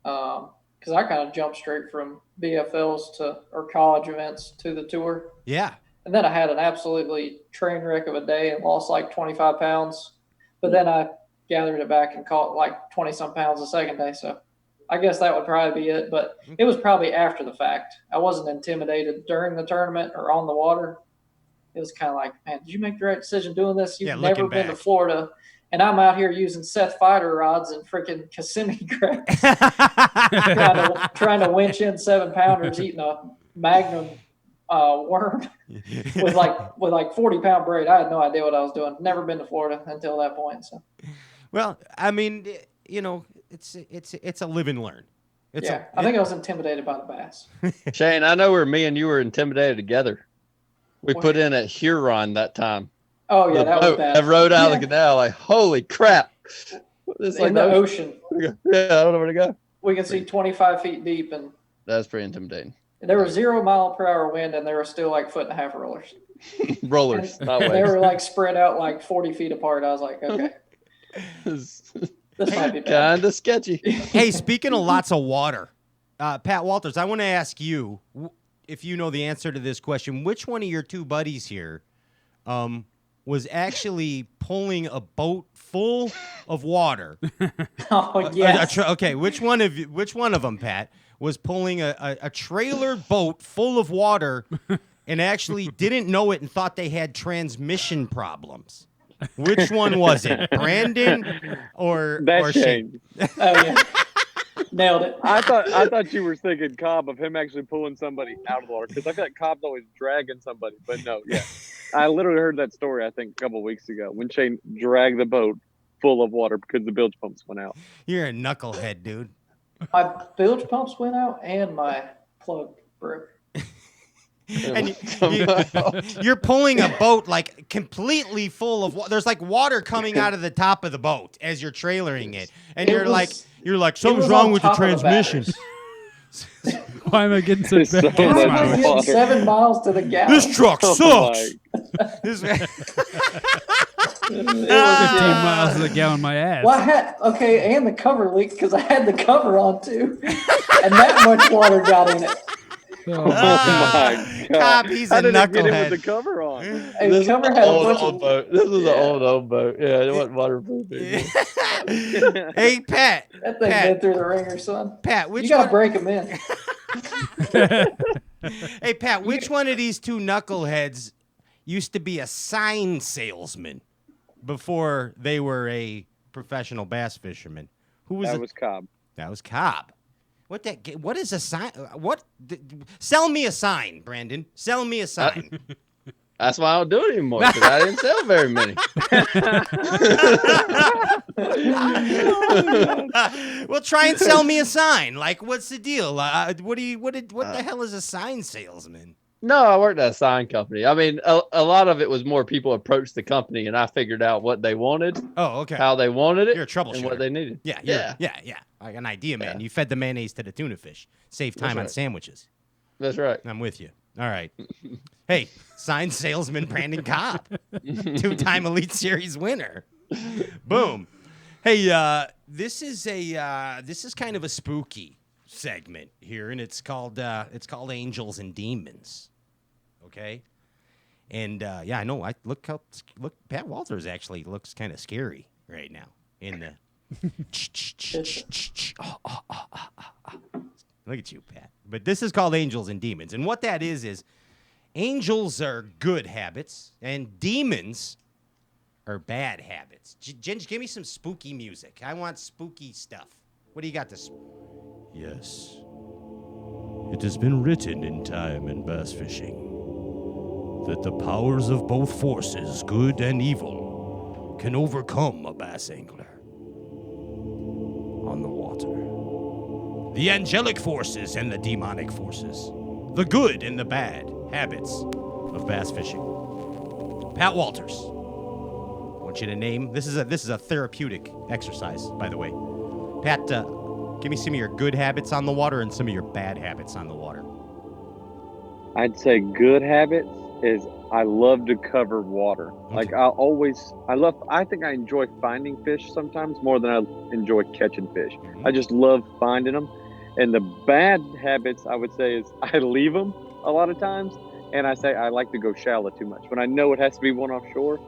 Because I kind of jumped straight from BFLs or college events to the tour. Yeah. And then I had an absolutely train wreck of a day and lost like 25 pounds. But then I gathered it back and caught like 20-some pounds the second day. So I guess that would probably be it. But it was probably after the fact. I wasn't intimidated during the tournament or on the water. It was kind of like, man, did you make the right decision doing this? You've never been to Florida. And I'm out here using Seth Fighter rods and freaking Kissimmee cracks. trying to winch in 7-pounders eating a Magnum worm with like 40-pound braid. I had no idea what I was doing. Never been to Florida until that point. So, well, I mean, it's a live and learn. I think I was intimidated by the bass. Shane, I know where me and you were intimidated together. We put in at Huron that time. Oh yeah, that was bad. I rode out of the canal like, holy crap! It's like in the ocean. Yeah, I don't know where to go. We can see 25 feet deep, and that's pretty intimidating. There was 0 mile/hour wind, and there were still like 1.5 foot rollers. Rollers, not waves. They were like spread out like 40 feet apart. I was like, okay, this might be bad. Kind of sketchy. Hey, speaking of lots of water, Pat Walters, I want to ask you if you know the answer to this question. Which one of your two buddies here was actually pulling a boat full of water? Oh yes. Okay, which one of them, Pat, was pulling a trailer boat full of water and actually didn't know it and thought they had transmission problems? Which one was it, Brandon or Shane? Oh yeah, nailed it. I thought you were thinking Cobb of him actually pulling somebody out of the water, because I feel like Cobb's always dragging somebody. But no, yeah, I literally heard that story I think a couple of weeks ago when Shane dragged the boat full of water because the bilge pumps went out. You're a knucklehead, dude. My bilge pumps went out and my plug broke. And you're pulling a boat like completely full of water. There's like water coming out of the top of the boat as you're trailering it, and you're like something's wrong with the transmission. Why am I getting so bad? Why am I getting 7 miles to the gallon? This truck sucks. 15 miles to the gallon, my ass. Well, and the cover leaked because I had the cover on too, and that much water got in it. Oh my God! Cobb, he's a knucklehead. Get it with the cover on. This is an old boat. This is an old boat. Yeah, it wasn't waterproof. Hey, Pat. That thing been through the ringer, son. Pat, which you gotta break them in. Hey, Pat, which one of these two knuckleheads used to be a sign salesman before they were a professional bass fisherman? Who was that? Was Cobb. That was Cobb. What is a sign? Sell me a sign, Brandon. Sell me a sign. That's why I don't do it anymore, because I didn't sell very many. Well, try and sell me a sign. Like, what's the deal? What the hell is a sign salesman? No, I worked at a sign company. I mean, a lot of it was more people approached the company, and I figured out what they wanted. Oh, okay. How they wanted it. You're a troubleshooter. And what they needed. Yeah. Like an idea, man. Yeah. You fed the mayonnaise to the tuna fish. Save time on sandwiches. That's right. I'm with you. All right. Hey, sign salesman Brandon Cobb, 2-time Elite Series winner. Boom. Hey, this is kind of a spooky segment here, and it's called Angels and Demons. Okay. And I know. Look, Pat Walters actually looks kind of scary right now in the. Look at you, Pat. But this is called Angels and Demons. And what that is angels are good habits and demons are bad habits. Ginge, give me some spooky music. I want spooky stuff. What do you got this? Yes. It has been written in time in bass fishing that the powers of both forces, good and evil, can overcome a bass angler on the water. The angelic forces and the demonic forces. The good and the bad habits of bass fishing. Pat Walters. I want you to name. This is a therapeutic exercise, by the way. Pat, give me some of your good habits on the water and some of your bad habits on the water. I'd say good habits. is I love to cover water. Like I think I enjoy finding fish sometimes more than I enjoy catching fish. I just love finding them. And the bad habits I would say is I leave them a lot of times, and I say I like to go shallow too much when I know it has to be one offshore.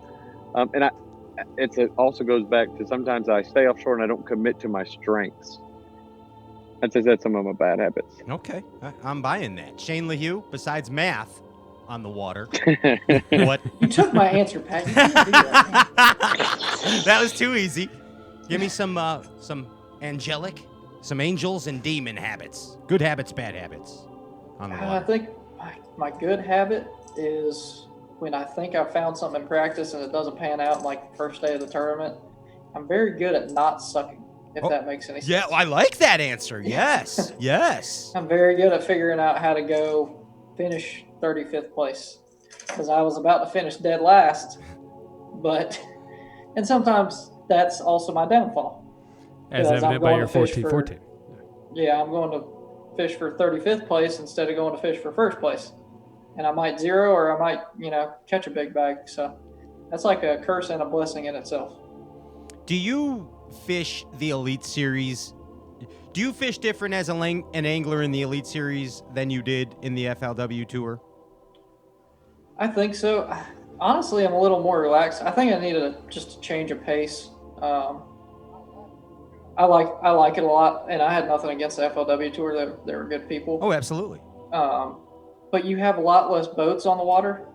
It also goes back to sometimes I stay offshore and I don't commit to my strengths. I'd say that's some of my bad habits. Okay, I'm buying that. Shane Lehew, besides math on the water, what? You took my answer, Pat. You can't do that. That was too easy. Give me some angelic, some angels and demon habits. Good habits, bad habits on the water. I think my good habit is when I think I've found something in practice and it doesn't pan out like the first day of the tournament, I'm very good at not sucking, if that makes any sense. Yeah, I like that answer. Yes, yes. I'm very good at figuring out how to go finish 35th place because I was about to finish dead last, and sometimes that's also my downfall. As evident by your 14-14. Yeah, I'm going to fish for 35th place instead of going to fish for first place. And I might zero or I might, catch a big bag. So that's like a curse and a blessing in itself. Do you fish the Elite Series? Do you fish different as an angler in the Elite Series than you did in the FLW Tour? I think so. Honestly, I'm a little more relaxed. I think I needed just a change of pace. I like it a lot, and I had nothing against the FLW Tour. They were good people. Oh, absolutely. But you have a lot less boats on the water,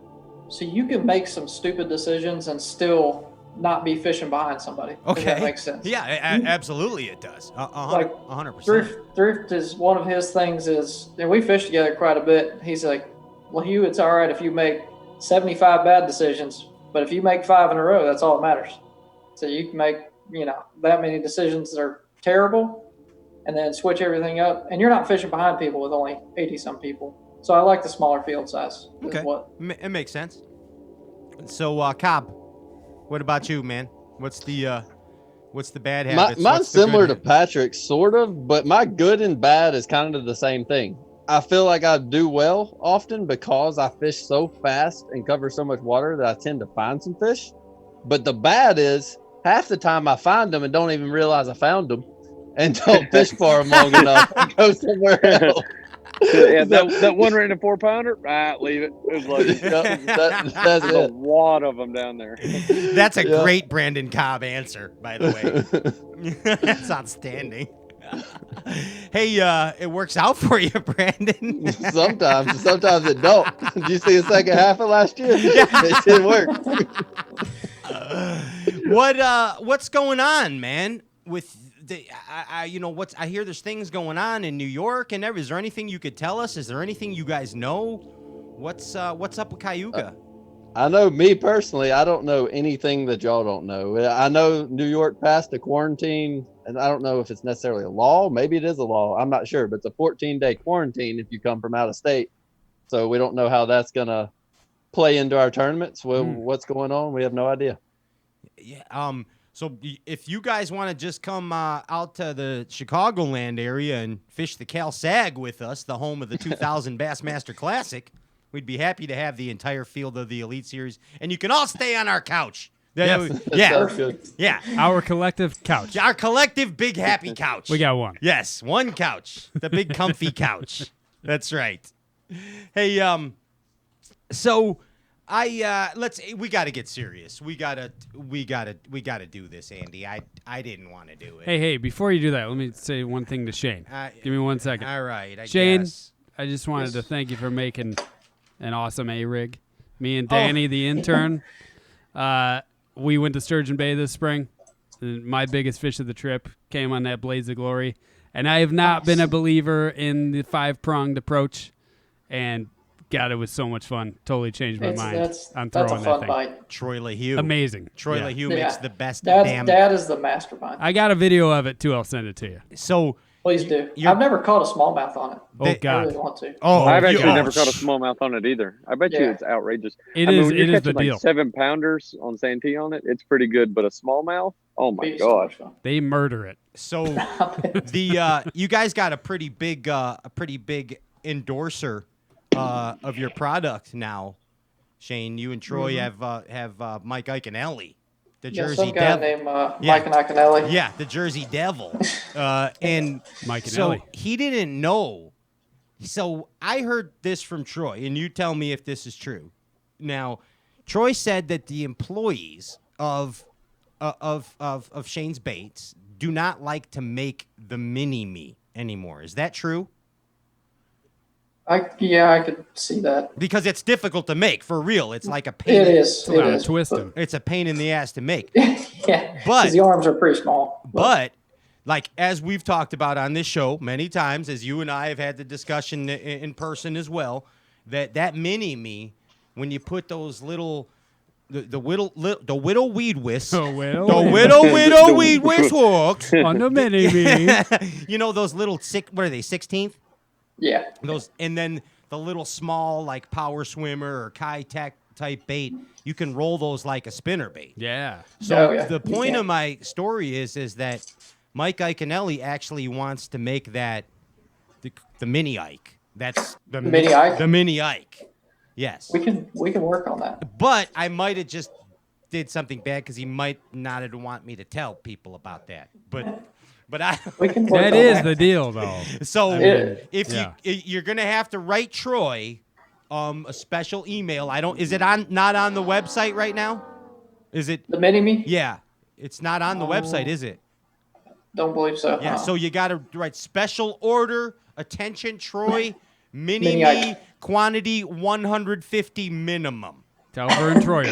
so you can make some stupid decisions and still not be fishing behind somebody. Okay. If that makes sense. Yeah, absolutely it does. 100%. Thrift is one of his things and we fish together quite a bit. He's like, well, Hugh, it's all right if you make 75 bad decisions, but if you make 5 in a row, that's all that matters. So you can make, that many decisions that are terrible and then switch everything up. And you're not fishing behind people with only 80-some people. So I like the smaller field size. Okay. It makes sense. So, Cobb, what about you, man? What's the bad habits? Mine's similar to Patrick's, sort of, but my good and bad is kind of the same thing. I feel like I do well often because I fish so fast and cover so much water that I tend to find some fish. But the bad is half the time I find them and don't even realize I found them and don't fish for them long enough and go somewhere else. Yeah, that one right in a 4-pounder, leave it. It was lucky. There's a lot of them down there. That's a great Brandon Cobb answer, by the way. That's outstanding. Hey, it works out for you, Brandon. Sometimes it don't. Did you see the second half of last year? Yeah. It didn't work. What's going on, man? With I hear there's things going on in New York and everything. Is there anything you could tell us? Is there anything you guys know? What's up with Cayuga? I know, me personally, I don't know anything that y'all don't know. I know New York passed a quarantine, and I don't know if it's necessarily a law. Maybe it is a law. I'm not sure, but it's a 14-day quarantine if you come from out of state. So we don't know how that's going to play into our tournaments. What's going on? We have no idea. Yeah. So if you guys want to just come out to the Chicagoland area and fish the Cal Sag with us, the home of the 2000 Bassmaster Classic, we'd be happy to have the entire field of the Elite Series, and you can all stay on our couch. Yeah. Yeah. Our collective couch. Our collective big happy couch. We got one. Yes, one couch. The big comfy couch. That's right. Hey, so we got to get serious. We got to do this, Andy. I didn't want to do it. Hey, before you do that, let me say one thing to Shane. Give me 1 second. All right. Shane, I just wanted to thank you for making an awesome A-rig. Me and Danny, the intern, we went to Sturgeon Bay this spring. My biggest fish of the trip came on that Blaze of Glory. And I have not been a believer in the 5-pronged approach. And God, it was so much fun. Totally changed my mind on throwing that's a fun that thing. bite. Troy Lehew. Amazing. Troy Lehew makes the best Dad is the mastermind. I got a video of it, too. I'll send it to you. So please do. I've never caught a smallmouth on it. Oh, God. I really want to. I've actually never caught a smallmouth on it either. I bet you it's outrageous. It when is you're the catching deal. 7-pounders on Santee on it, it's pretty good. But a smallmouth, oh my gosh, they murder it. So you guys got a pretty big endorser of your product now. Shane, you and Troy have Mike Iaconelli, the Jersey some guy Devil. named Mike Iaconelli. Yeah, the Jersey Devil. And Mike so Iaconelli. he didn't know. So I heard this from Troy, and you tell me if this is true. Now, Troy said that the employees of Shane's Baits do not like to make the mini-me anymore. Is that true? I could see that. Because it's difficult to make, for real. It's like a pain. It is. Twisting. It's a pain in the ass to make. Yeah, But the arms are pretty small. But like as we've talked about on this show many times, as you and I have had the discussion in person as well, that mini-me, when you put those little the whittle weed whisk, the whittle weed whisk hooks on the mini-me. You know those little what are they, 16th? Yeah. Those, and then the little small like power swimmer or Kai-Tech type bait, you can roll those like a spinner bait. Yeah. So the point of my story is that Mike Iaconelli actually wants to make that the mini Ike. That's the mini Ike. The mini Ike. Yes. We can work on that. But I might have just did something bad because he might not have want me to tell people about that. But we can work that on is that. the deal, though. So if yeah. you're gonna have to write Troy a special email. Is it not on the website right now? Is it the mini-me? Yeah, it's not on the website, is it? Don't believe so. Yeah, so you got to write special order, attention, Troy, mini Mini Ike. quantity 150 minimum. Tell her and Troy.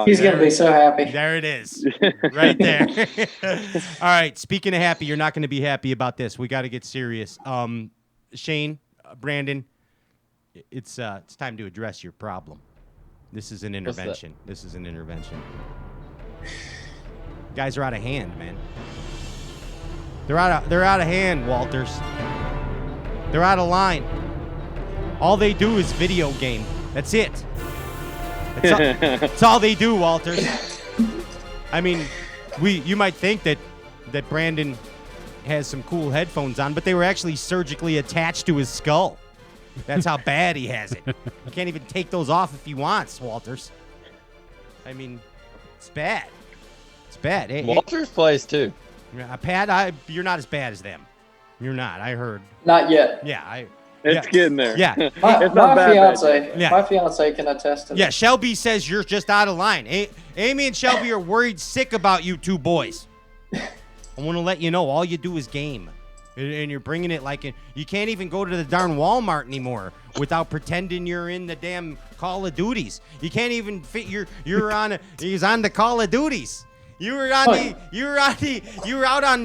He's going to be so happy. There it is. Right there. All right, speaking of happy, you're not going to be happy about this. We got to get serious. Shane, Brandon, it's time to address your problem. This is an intervention. This is an intervention. Guys are out of hand, man. They're out of hand, Walters. They're out of line. All they do is video game. That's it. That's all they do, Walters. I mean, you might think that Brandon has some cool headphones on, but they were actually surgically attached to his skull. That's how bad he has it. He can't even take those off if he wants, Walters. I mean, it's bad. It's bad. Walters plays too. Pat, you're not as bad as them. You're not. I heard. Not yet. Yeah, it's getting there. Yeah, it's not bad. Fiance. Yeah. My fiance can attest to that. Yeah, Shelby says you're just out of line. Amy and Shelby are worried sick about you two boys. I want to let you know all you do is game, and you're bringing it like you can't even go to the darn Walmart anymore without pretending you're in the damn Call of Duties. You can't even fit. He's on the Call of Duties. You were out on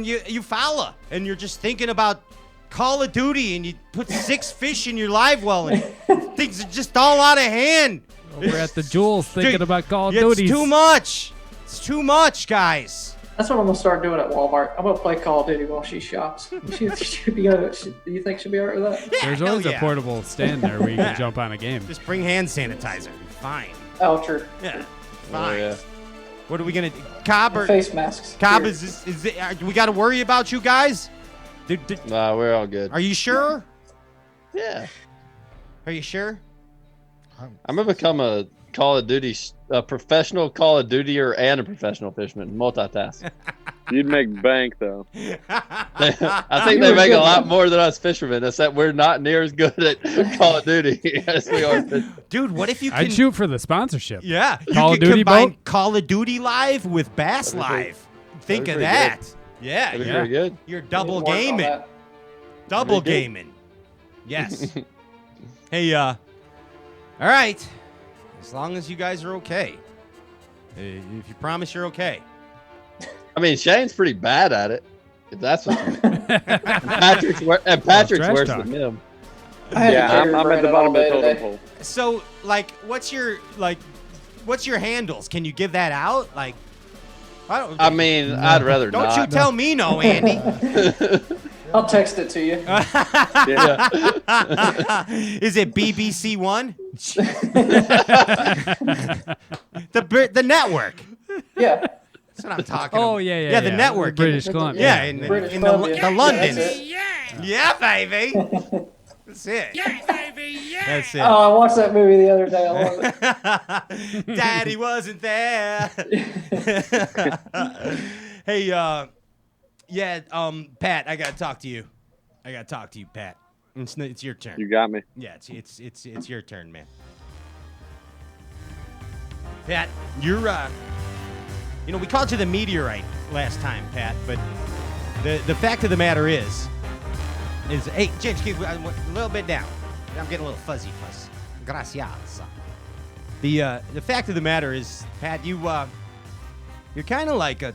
Eufaula, and you're just thinking about Call of Duty, and you put 6 fish in your live well, and things are just all out of hand. We're at the Jewels thinking about Call of It's Duty. too much. It's too much, guys. That's what I'm gonna start doing at Walmart. I'm gonna play Call of Duty while she shops. Do you think she'll be alright with that? Yeah, There's always a portable stand there where you can jump on a game. Just bring hand sanitizer. Fine. Oh, true. Yeah. Fine. Oh, yeah. What are we gonna do? Cobb or face masks? Cobb Here. we got to worry about you guys? Nah, we're all good. Are you sure? Yeah. Are you sure? I'm gonna become a professional Call of Dutyer and a professional fisherman. Multitask. You'd make bank though. I think they make a lot more than us fishermen, except we're not near as good at Call of Duty as we are. Dude, what if you can I'd shoot for the sponsorship. Yeah, Call you of could Duty combine boat? Call of Duty Live with Bass Live. Think of pretty that. good. Yeah, That'd be yeah. pretty good. You're double Work on gaming. that. Double Pretty good. gaming. Yes. Hey, all right. As long as you guys are okay. If you promise you're okay. I mean, Shane's pretty bad at it. If that's what you mean. And Patrick's trash worse talk. than him. I had to Yeah, carry I'm at the Brandon bottom all of the day totem today. pole. So, like, what's your handles? Can you give that out? Like, I mean, I'd rather don't not. you tell me no, Andy. I'll text it to you. Yeah. Is it BBC One? the network. Yeah. That's what I'm talking Oh, about. yeah. Yeah, the network. British Columbia. Yeah, in British the Columbia. London. That's it. Yeah, baby. That's it. Yeah, baby, yeah. That's it. Oh, I watched that movie the other day. I love it. Daddy wasn't there. Hey, Pat, I gotta talk to you. Pat. It's your turn. You got me. Yeah, it's your turn, man. Pat, you're we called you the meteorite last time, Pat, but the fact of the matter is hey, James, keep a little bit down. I'm getting a little fuzzy. Gracias. The fact of the matter is, Pat, you're kind of like a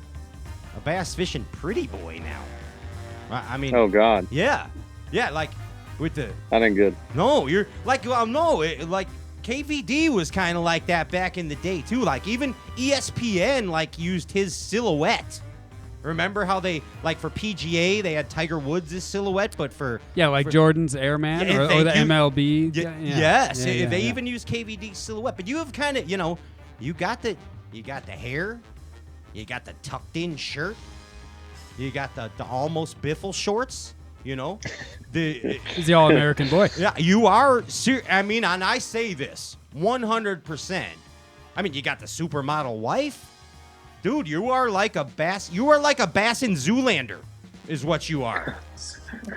bass fishing pretty boy now. I mean, oh God. Yeah, like with the. That ain't good. No, you're like like KVD was kind of like that back in the day too. Like even ESPN like used his silhouette. Remember how they like for PGA they had Tiger Woods' silhouette, but for Jordan's Airman or the MLB. Yes, they even use KVD's silhouette. But you have kind of you got the hair, you got the tucked in shirt, you got the almost biffle shorts. He's the all-American boy. Yeah, you are. I mean, and I say this 100%. I mean, you got the supermodel wife. Dude, you are like a bass. You are like a bass in Zoolander, is what you are.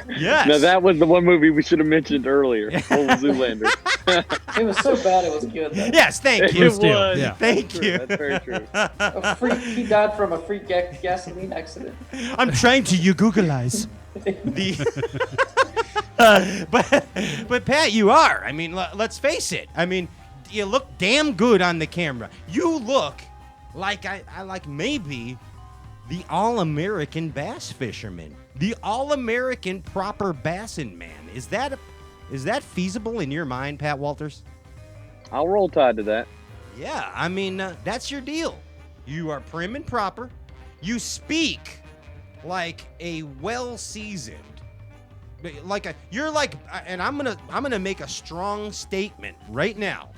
Yes. Now that was the one movie we should have mentioned earlier. Old Zoolander. It was so bad it was good, though. Yes, thank you. It was. Yeah. Thank you. That's very true. He died from a freak gasoline accident. I'm trying to Googleize but Pat, you are. I mean, let's face it. I mean, you look damn good on the camera. You look like I like maybe the all-American bass fisherman, the all-American proper bassin' man. Is that feasible in your mind, Pat Walters? I'll roll tide to that. Yeah, I mean, that's your deal. You are prim and proper. You speak like a well-seasoned, and I'm gonna make a strong statement right now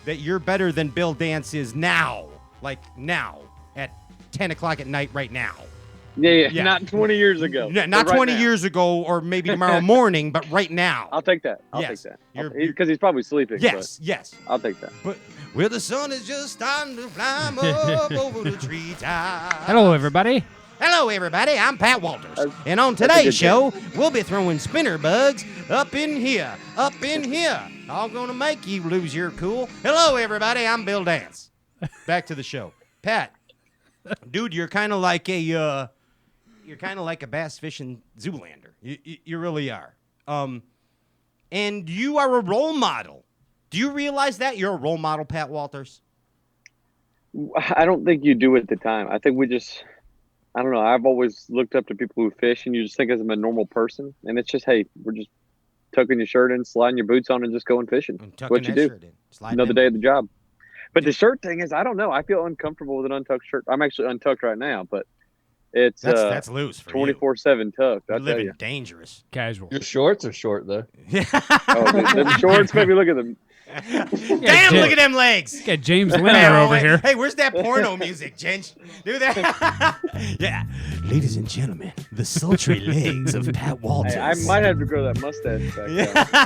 that you're better than Bill Dance is now. Like now, at 10 o'clock at night right now. Yeah. Not 20 years ago. Yeah, not 20 years ago or maybe tomorrow morning, but right now. I'll take that. I'll take that. Because he's probably sleeping. Yes. I'll take that. But where the sun is just starting to climb up over the treetops. Hello, everybody. Hello, everybody. I'm Pat Walters. And on today's show, we'll be throwing spinner bugs up in here. All gonna make you lose your cool. Hello, everybody. I'm Bill Dance. Back to the show. Pat, dude, you're kind of like a bass fishing Zoolander. You really are. And you are a role model. Do you realize that you're a role model, Pat Walters? I don't think you do at the time. I think I don't know. I've always looked up to people who fish, and you just think of them as a normal person. And it's just, hey, we're just tucking your shirt in, sliding your boots on, and just going fishing. What you do. Another day at the job. But the shirt thing is, I don't know. I feel uncomfortable with an untucked shirt. I'm actually untucked right now, but it's that's loose for 24/7 tucked. You're living dangerous. Casual. Your shorts are short though. Them shorts, maybe look at them. Damn, look at them legs. Got James Linner over here. Hey, where's that porno music, Ginge? Do that. Yeah. Ladies and gentlemen, the sultry legs of Pat Walters. Hey, I might have to grow that mustache back.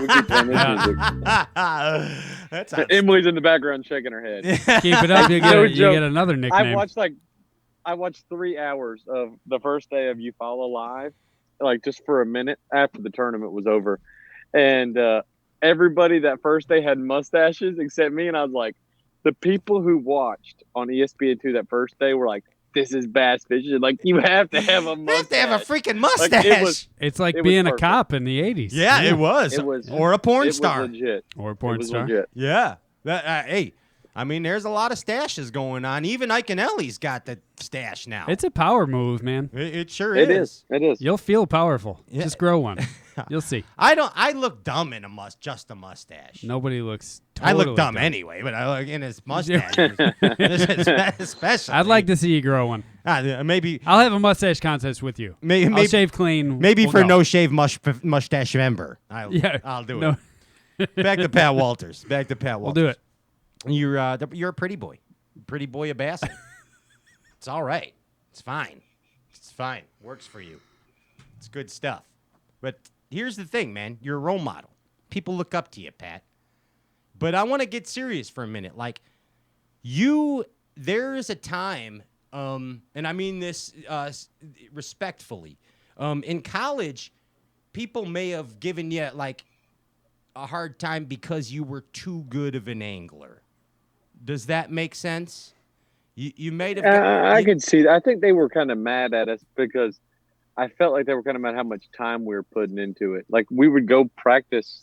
We keep playing this music. That's Emily's in the background shaking her head. Keep it up, you get another nickname. I watched 3 hours of the first day of You Follow Live, like just for a minute after the tournament was over. And everybody that first day had mustaches except me. And I was like, the people who watched on ESPN2 that first day were like, this is bass fishing. Like, you have to have a mustache. You have to have a freaking mustache. It's like being a cop in the 80s. Yeah, it was. Or a porn star. Was legit. Or a porn star. Legit. Yeah. Hey, I mean, there's a lot of stashes going on. Even Ike and Ellie's got the stash now. It's a power move, man. It sure is. It is. You'll feel powerful. Yeah. Just grow one. You'll see. I look dumb in just a mustache. Nobody looks totally I look dumb anyway, but I look in his mustache. Especially. I'd like to see you grow one. Maybe I'll have a mustache contest with you. I'll shave clean. Maybe for no shave mustache member. I'll do it. Back to Pat Walters. We'll do it. You're a pretty boy of bass. It's all right. It's fine. Works for you. It's good stuff. But here's the thing, man. You're a role model. People look up to you, Pat. But I want to get serious for a minute. Like, there is a time, and I mean this respectfully. In college, people may have given you, like, a hard time because you were too good of an angler. Does that make sense? You might have. I can see that. I think they were kind of mad at us because I felt like they were kind of mad how much time we were putting into it. Like we would go practice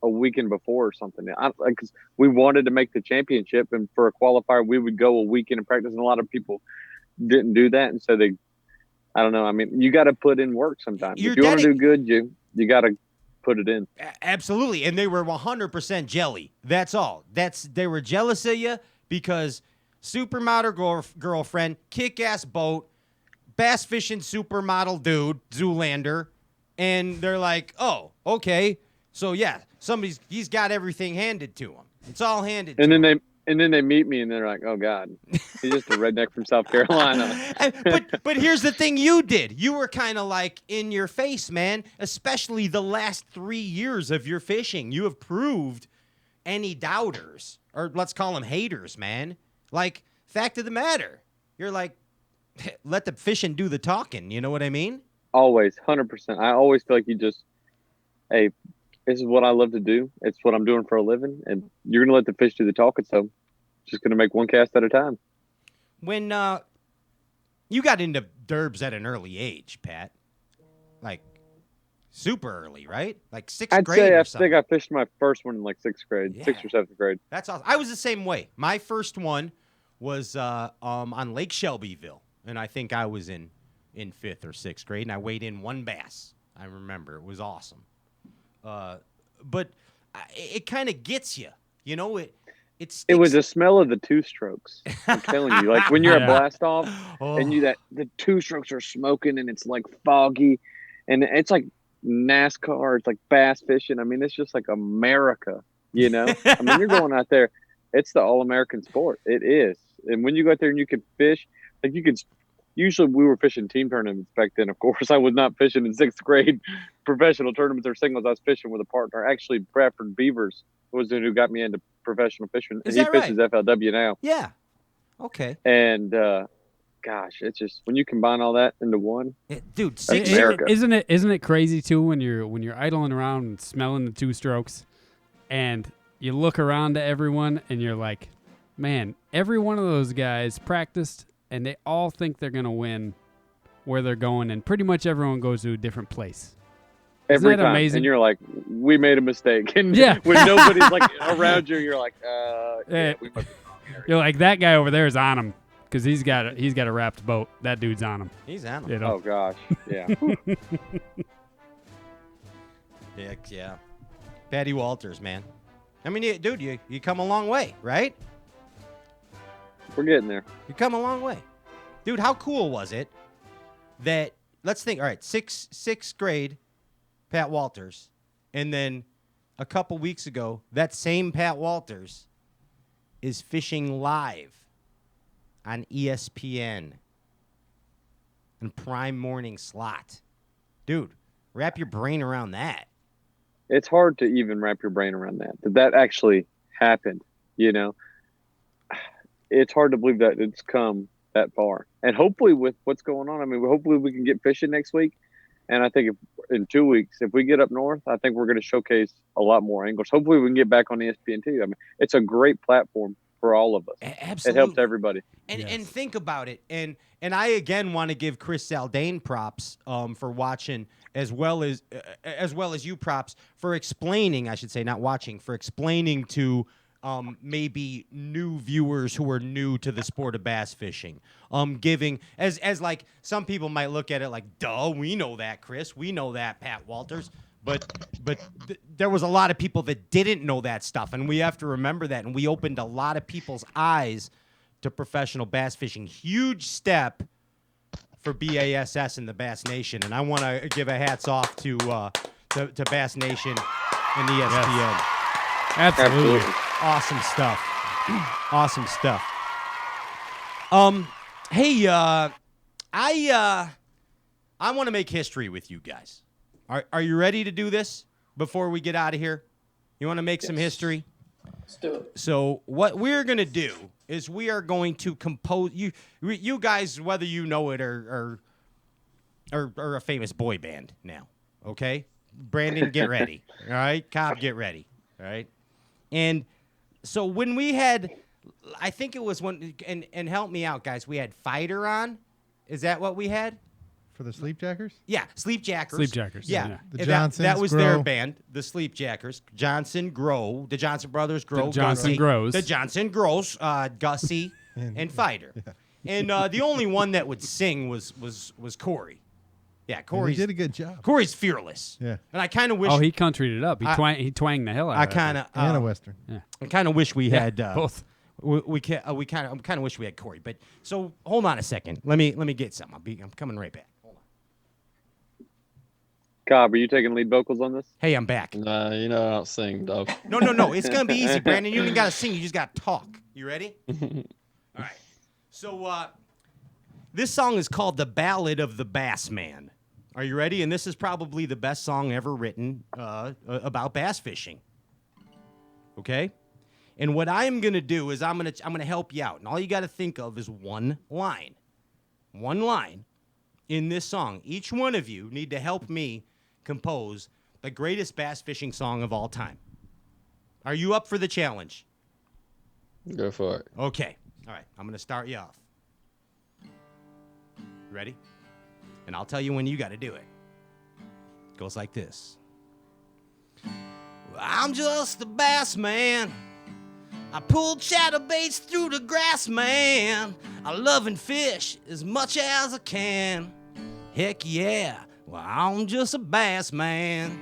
a weekend before or something. Because we wanted to make the championship, and for a qualifier, we would go a weekend and practice. And a lot of people didn't do that, and so they. I don't know. I mean, you got to put in work sometimes. If you want to do good, you got to put it in. Absolutely, and they were 100% jelly. That's all. They were jealous of you because supermodel girlfriend, kick-ass boat, bass fishing supermodel dude, Zoolander, and they're like, oh, okay, so yeah, he's got everything handed to him. It's all handed to him. And then they meet me and they're like, oh God, he's just a redneck from South Carolina. But here's the thing you did. You were kind of like in your face, man, especially the last 3 years of your fishing. You have proved any doubters, or let's call them haters, man. Like, fact of the matter, you're like, let the fishing do the talking. You know what I mean? Always, 100%. I always feel like hey, this is what I love to do. It's what I'm doing for a living. And you're going to let the fish do the talking. So just going to make one cast at a time. When you got into derbs at an early age, Pat, like super early, right? Like sixth grade or something. I think I fished my first one in like sixth grade, 6th or 7th grade. That's awesome. I was the same way. My first one was on Lake Shelbyville. And I think I was in 5th or 6th grade. And I weighed in 1 bass. I remember. It was awesome. But it kind of gets you, you know. It was the smell of the 2 strokes. I'm telling you, like when you're at blast off and the 2 strokes are smoking and it's like foggy, and it's like NASCAR. It's like bass fishing. I mean, it's just like America, you know. I mean, you're going out there. It's the all-American sport. It is, and when you go out there and you can fish, like you could. Usually we were fishing team tournaments back then, of course. I was not fishing in 6th grade professional tournaments or singles. I was fishing with a partner. Actually, Bradford Beavers was the who got me into professional fishing. Is he that fishes right? FLW now. Yeah. Okay. And, gosh, it's just when you combine all that into one. Dude, America. Isn't it crazy, too, when you're idling around and smelling the 2 strokes and you look around to everyone and you're like, man, every one of those guys practiced and they all think they're going to win where they're going, and pretty much everyone goes to a different place. Every Isn't that time. amazing? And you're like, we made a mistake. And yeah. when nobody's like around you, you're like, yeah, we must be wrong here. You're like, that guy over there is on him because he's got a wrapped boat. That dude's on him. He's on him. You know? Oh, gosh. Yeah. Yeah. Patty Walters, man. I mean, dude, you come a long way, right? We're getting there. You come a long way. Dude, how cool was it that, let's think, all right, sixth grade, Pat Walters, and then a couple weeks ago, that same Pat Walters is fishing live on ESPN in prime morning slot. Dude, wrap your brain around that. It's hard to even wrap your brain around that actually happened, you know. It's hard to believe that it's come that far. And hopefully with what's going on, I mean, hopefully we can get fishing next week. And I think in 2 weeks, if we get up north, I think we're going to showcase a lot more angles. Hopefully we can get back on ESPN too. I mean, it's a great platform for all of us. Absolutely. It helps everybody. And think about it. And I again want to give Chris Zaldane props for watching as well as you props for explaining, I should say, not watching, for explaining to maybe new viewers who are new to the sport of bass fishing. Giving as like some people might look at it like, duh, we know that, Chris. We know that, Pat Walters. But there was a lot of people that didn't know that stuff, and we have to remember that. And we opened a lot of people's eyes to professional bass fishing. Huge step for BASS and the Bass Nation, and I want to give a hats off to Bass Nation and ESPN. Yes. Absolutely. Awesome stuff. Awesome stuff. Hey, I want to make history with you guys. Are you ready to do this before we get out of here? You want to make some history? Let's do it. So what we're gonna do is we are going to compose you guys, whether you know it or a famous boy band now. Okay, Brandon, get ready. All right, Cobb, get ready. All right, and so when we had, I think it was when and help me out, guys. We had Fighter on. Is that what we had? For the Sleepjackers? Yeah, Sleepjackers. Sleepjackers, yeah. The That was Johnsons, their Grow. band, the Sleepjackers. Johnson, Grow, the Johnson brothers, Grow, The Johnson Gussie. Grows. The Johnson Grows, Gussie, and Fighter. And the only one that would sing was Corey. Yeah, And Corey he did a good job. Corey's fearless. Yeah. And I kind of wish. Oh, he countryed it up. He twanged the hell out I of it. kind of And a Western. Yeah. I kind of wish we had both. We kind of wish we had Corey. But so hold on a second. Let me get some. I'm coming right back. Hold on. Cobb, are you taking lead vocals on this? Hey, I'm back. Nah, you know I don't sing, dog. No. It's gonna be easy, Brandon. You don't gotta sing. You just gotta talk. You ready? All right. So this song is called "The Ballad of the Bassman." Are you ready? And this is probably the best song ever written about bass fishing. Okay. And what I'm gonna do is I'm gonna help you out, and all you gotta think of is one line in this song. Each one of you need to help me compose the greatest bass fishing song of all time. Are you up for the challenge? Go for it. Okay. All right. I'm going to start you off. Ready? And I'll tell you when you got to do it. It goes like this. I'm just a bass man. I pull chatterbaits through the grass, man. I love and fish as much as I can. Heck yeah. Well, I'm just a bass man.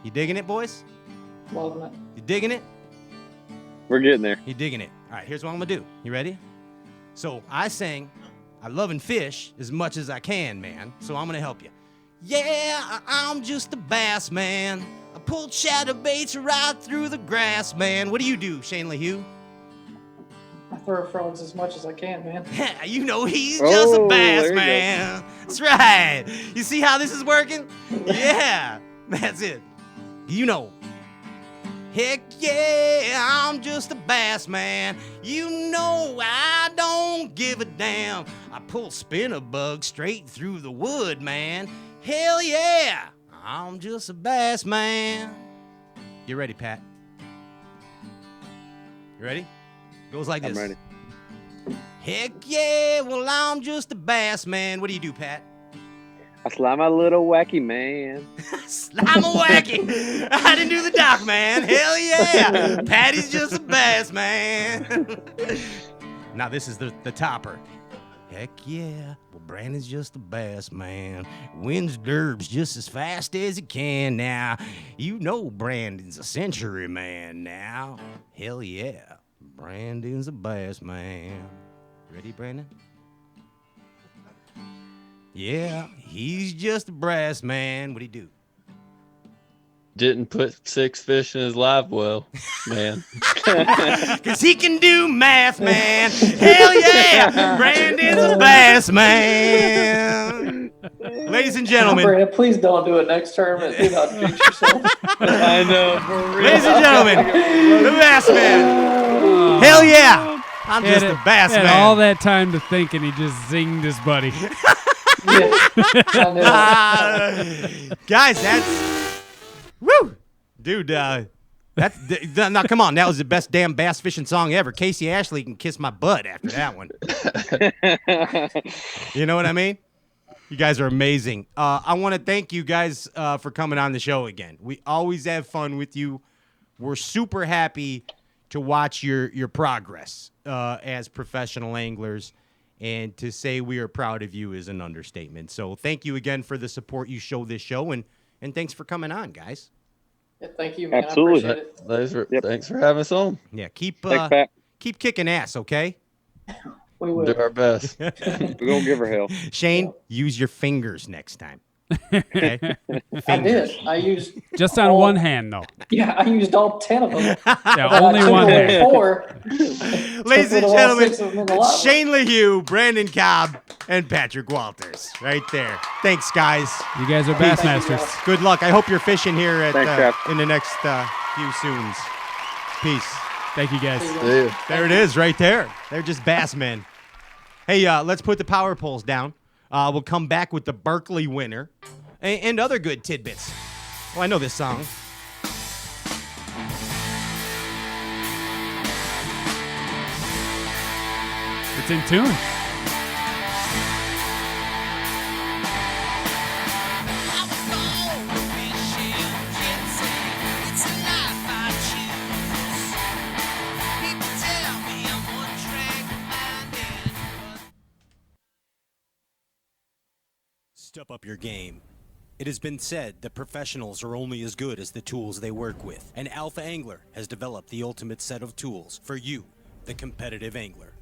You digging it, boys? Loving it. You digging it? We're getting there. You digging it? All right, here's what I'm gonna do. You ready? So I sang, I love and fish as much as I can, man. So I'm gonna help you. Yeah, I'm just a bass man. I pull chatterbaits right through the grass, man. What do you do, Shane Lehew? I throw frogs as much as I can, man. You know he's just a Oh, bass there you go. man. That's right. You see how this is working? Yeah, that's it. You know. Heck yeah, I'm just a bass man. You know I don't give a damn. I pull spinner bugs straight through the wood, man. Hell yeah, I'm just a bass man. You ready, Pat? You ready? Goes like this. I'm ready. Heck yeah, well I'm just a bass man. What do you do, Pat? I slime my little wacky man. I'm a wacky. I didn't do the doc, man. Hell yeah. Patty's just a bass, man. Now this is the topper. Heck yeah. Well, Brandon's just a bass, man. Wins derbs just as fast as he can now. You know Brandon's a century man now. Hell yeah. Brandon's a bass, man. Ready, Brandon? Yeah, he's just a brass man. What'd he do? Didn't put 6 fish in his live well, man. Cause he can do math, man. Hell yeah, Brandon's a bass man. Ladies and gentlemen. Brandon, please don't do it next tournament. Do not jinx yourself. I know, for real. Ladies and gentlemen, the bass man. Hell yeah, I'm just a bass had man. all that time to think, and he just zinged his buddy. Guys, that's woo, dude. That's now. Come on, that was the best damn bass fishing song ever. Casey Ashley can kiss my butt after that one. You know what I mean? You guys are amazing. I want to thank you guys for coming on the show again. We always have fun with you. We're super happy to watch your progress as professional anglers. And to say we are proud of you is an understatement. So thank you again for the support you show this show, and thanks for coming on, guys. Yeah, thank you, man. Absolutely. I appreciate it. Thanks for having us on. Yeah, keep Pat. keep kicking ass, okay? We will. Do our best. We're going to give her hell. Shane, use your fingers next time. Okay. I did. I used Just on one hand, though. Yeah, I used all 10 of them. Yeah, But only I took one away hand. 4. Ladies and Took all gentlemen, 6 of them in the lot. Shane Lehew, Brandon Cobb, and Patrick Walters, right there. Thanks, guys. You guys are Peace. Bassmasters. Good luck. I hope you're fishing here at Thanks, Jeff. in the next few soons. Peace. Thank you, guys. There it is, right there. They're just bass men. Hey, let's put the power poles down. We'll come back with the Berkeley winner and other good tidbits. Oh, I know this song. It's in tune. Step up your game. It has been said that professionals are only as good as the tools they work with, and Alpha Angler has developed the ultimate set of tools for you, the competitive angler.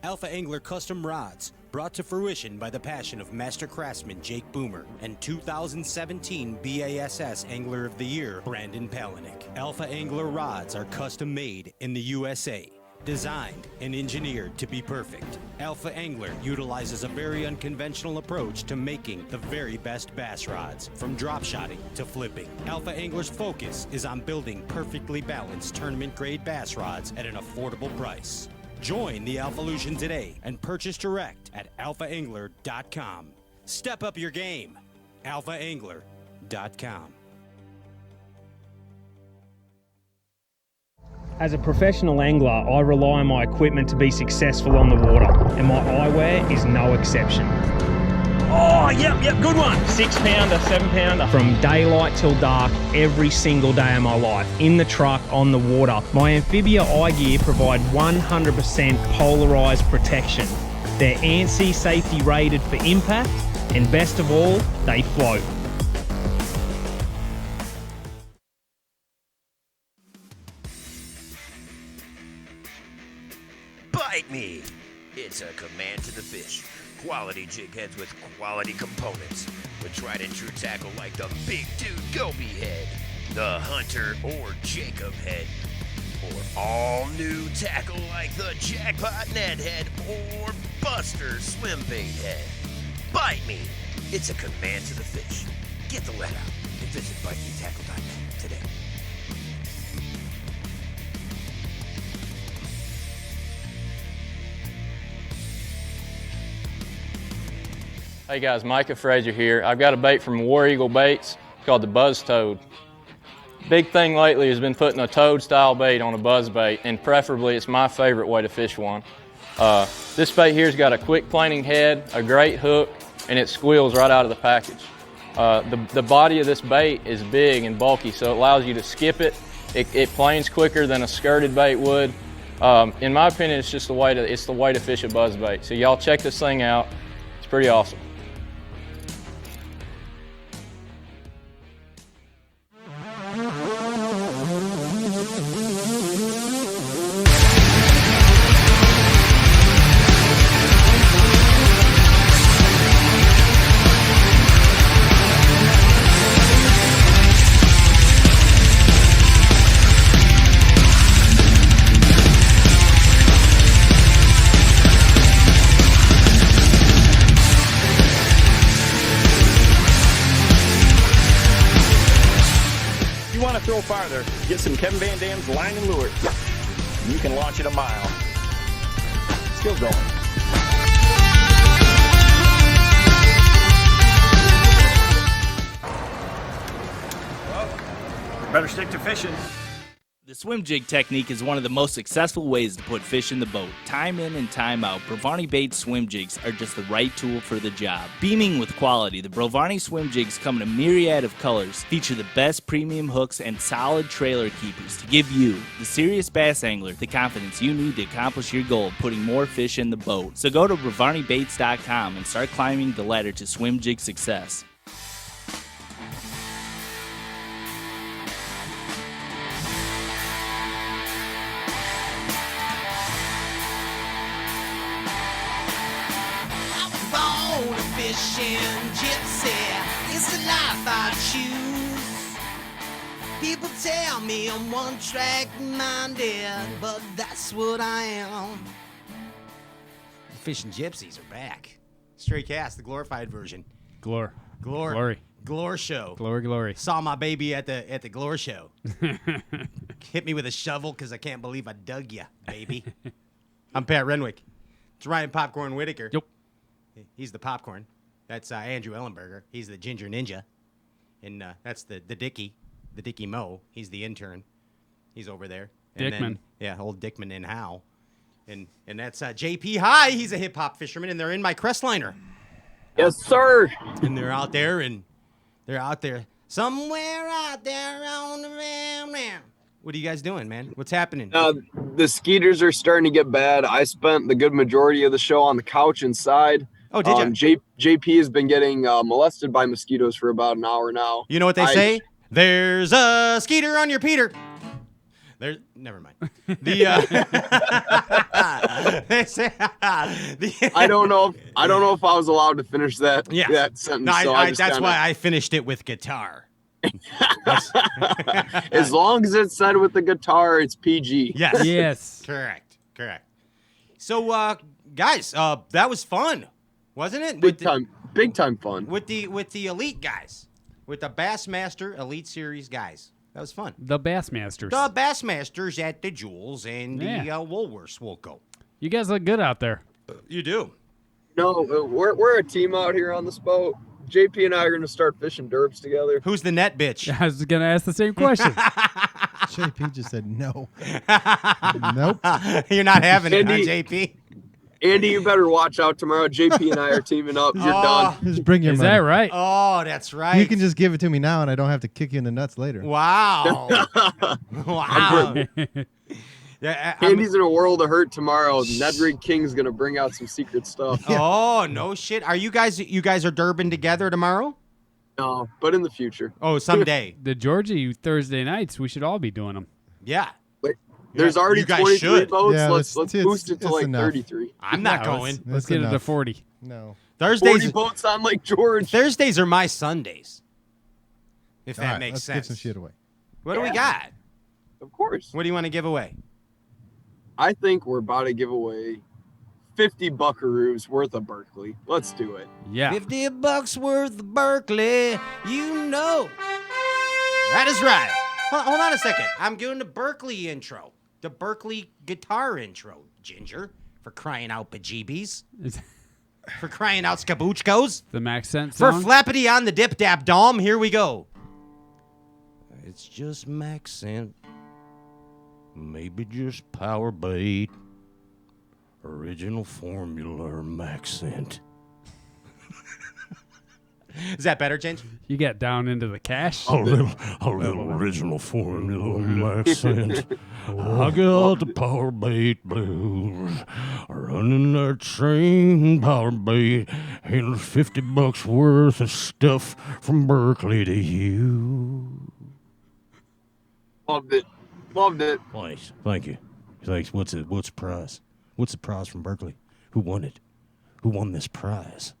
Alpha Angler custom rods, brought to fruition by the passion of master craftsman Jake Boomer and 2017 BASS Angler of the Year Brandon Palaniuk. Alpha Angler rods are custom made in the USA. Designed and engineered to be perfect, Alpha Angler utilizes a very unconventional approach to making the very best bass rods, from drop shotting to flipping. Alpha Angler's focus is on building perfectly balanced tournament-grade bass rods at an affordable price. Join the Alphalution today and purchase direct at alphaangler.com. Step up your game. alphaangler.com. As a professional angler, I rely on my equipment to be successful on the water, and my eyewear is no exception. Oh, yep, good one. 6 pounder, 7 pounder. From daylight till dark, every single day of my life, in the truck, on the water. My Amphibia eye gear provide 100% polarized protection. They're ANSI safety rated for impact, and best of all, they float. Bite me! It's a command to the fish. Quality jig heads with quality components. With tried and true tackle like the Big Dude Goby head, the Hunter or Jacob head, or all new tackle like the Jackpot Ned head or Buster swim bait head. Bite me! It's a command to the fish. Get the lead out and visit BiteMeTackle.net today. Hey guys, Micah Frazier here. I've got a bait from War Eagle Baits called the Buzz Toad. Big thing lately has been putting a toad style bait on a buzz bait, and preferably it's my favorite way to fish one. This bait here's got a quick planing head, a great hook, and it squeals right out of the package. The body of this bait is big and bulky, so it allows you to skip it. It planes quicker than a skirted bait would. In my opinion, it's just the way to fish a buzz bait. So y'all check this thing out. It's pretty awesome. Throw farther, get some Kevin Van Dam's line and lure. You can launch it a mile. Still going. Well, better stick to fishing. The swim jig technique is one of the most successful ways to put fish in the boat. Time in and time out, Brovani Baits swim jigs are just the right tool for the job. Beaming with quality, the Brovani swim jigs come in a myriad of colors, feature the best premium hooks and solid trailer keepers to give you, the serious bass angler, the confidence you need to accomplish your goal of putting more fish in the boat. So go to BrovaniBaits.com and start climbing the ladder to swim jig success. Fishing gypsy, It's the life I choose. People tell me I'm one-track minded, but that's what I am. The Fishing Gypsies are back. Stray Cast, the glorified version. Glory. Glore show. Glory. Saw my baby at the Glore show. Hit me with a shovel because I can't believe I dug ya, baby. I'm Pat Renwick. It's Ryan Popcorn Whitaker. Yep. He's the popcorn. That's Andrew Ellenberger. He's the Ginger Ninja. And that's the Dickie Mo. He's the intern. He's over there. And Dickman. Old Dickman and Howe. And that's JP High. He's a hip-hop fisherman, and they're in my Crestliner. Yes, sir. And they're out there, somewhere out there on the ram. What are you guys doing, man? What's happening? The skeeters are starting to get bad. I spent the good majority of the show on the couch inside. Oh, did you? JP has been getting molested by mosquitoes for about an hour now. You know what they say? There's a skeeter on your Peter. Never mind. They say, I don't know if I was allowed to finish that sentence. No, so that's why I finished it with guitar. As long as it's said with the guitar, it's PG. Yes. Correct. So, guys, that was fun, wasn't it? Big time fun. With the elite guys, with the Bassmaster Elite Series guys. That was fun. The Bassmasters. The Bassmasters at the Jewels and the Woolworths will go. You guys look good out there. You do. No, we're a team out here on this boat. JP and I are going to start fishing derbs together. Who's the net bitch? I was going to ask the same question. JP just said no. Nope. You're not having it, huh, JP? Andy, you better watch out tomorrow. JP and I are teaming up. You're done. Just bring your money. Is that right? Oh, that's right. You can just give it to me now, and I don't have to kick you in the nuts later. Wow. Wow. Andy's in a world of hurt tomorrow. Nedrig King's going to bring out some secret stuff. Oh, no shit. Are you guys are Durbin together tomorrow? No, but in the future. Oh, someday. The Georgie Thursday nights, we should all be doing them. Yeah. There's already 23 boats. Yeah, let's boost it to like enough. 33. I'm not going. Let's get it to 40. No. 40 boats on Lake George. Thursdays are my Sundays. If that makes let's sense. give some shit away. What do we got? Of course. What do you want to give away? I think we're about to give away 50 buckaroos worth of Berkeley. Let's do it. Yeah. $50 worth of Berkeley, you know. That is right. Hold on a second. I'm doing the Berkeley intro. The Berkeley guitar intro, Ginger. For crying out bejeebies. For crying out skabuchkos. The Max Sense For song? flappity on the dip dap dom. Here we go. It's just Max Scent. Maybe just power bait. Original formula Max Scent. Is that better, Ginger? You get down into the cash. A little original formula Max Scent. I got the power bait blues. Running that train power bait. And $50 worth of stuff from Berkeley to you. Loved it. Nice. Thank you. Thanks. What's the prize? What's the prize from Berkeley? Who won it? Who won this prize?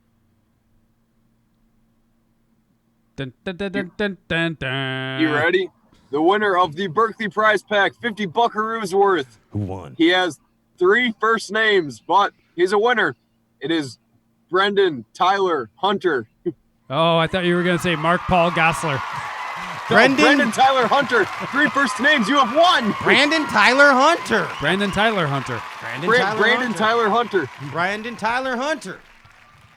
Dun, dun, dun, dun, dun, dun, dun. You ready? The winner of the Berkeley prize pack, 50 buckaroos worth. Who won? He has 3 first names, but he's a winner. It is Brendan Tyler Hunter. Oh, I thought you were going to say Mark Paul Gossler. Brendan Tyler Hunter. 3 first names. You have won. Brandon Tyler Hunter. Brandon Tyler Hunter. Brandon Tyler Hunter. Brandon Tyler Hunter.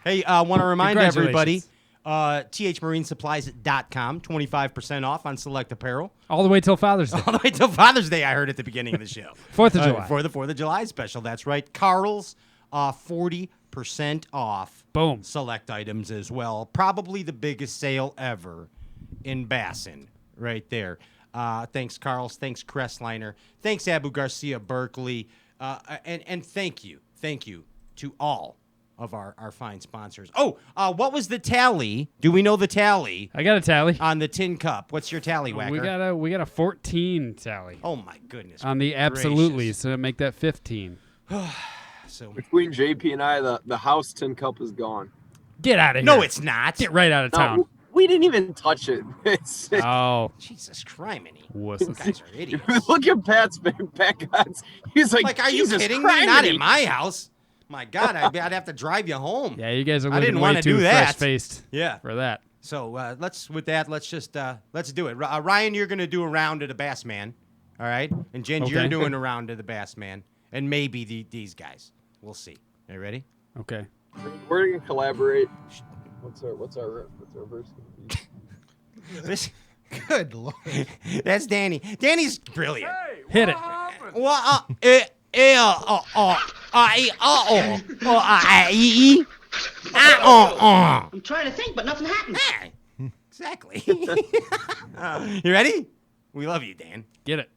Hey, I want to remind everybody, thmarinesupplies.com, 25% off on select apparel. All the way till Father's Day. All the way till Father's Day, I heard at the beginning of the show. 4th of July. For the 4th of July special, that's right. Carl's, 40% off. Boom. Select items as well. Probably the biggest sale ever in Bassin, right there. Thanks, Carl's. Thanks, Crestliner. Thanks, Abu Garcia Berkeley. And thank you to all of our fine sponsors. Oh, what was the tally? Do we know the tally? I got a tally on the tin cup. What's your tally, Whacker? We got a 14 tally. Oh my goodness! On the absolutely, so make that 15. So between JP and I, the house tin cup is gone. Get out of here! No, it's not. Get right out of town. We didn't even touch it. Oh. Jesus criminy. Wusses. You guys are idiots. Look at Pat's guys. He's like, are you Jesus kidding me? Not criminy. in my house. My God, I'd have to drive you home. Yeah, you guys are I looking didn't way want to too do that. fresh-faced Yeah. for that. So let's do it. Ryan, you're gonna do a round of the Bassman, all right? And Jen, you're Okay. doing a round of the Bassman, and maybe these guys. We'll see. Are you ready? Okay. We're gonna collaborate. What's our verse gonna be? This, Good Lord. that's Danny. Danny's brilliant. Hit it. I'm trying to think, but nothing happened. Exactly. You ready? We love you, Dan. Get it.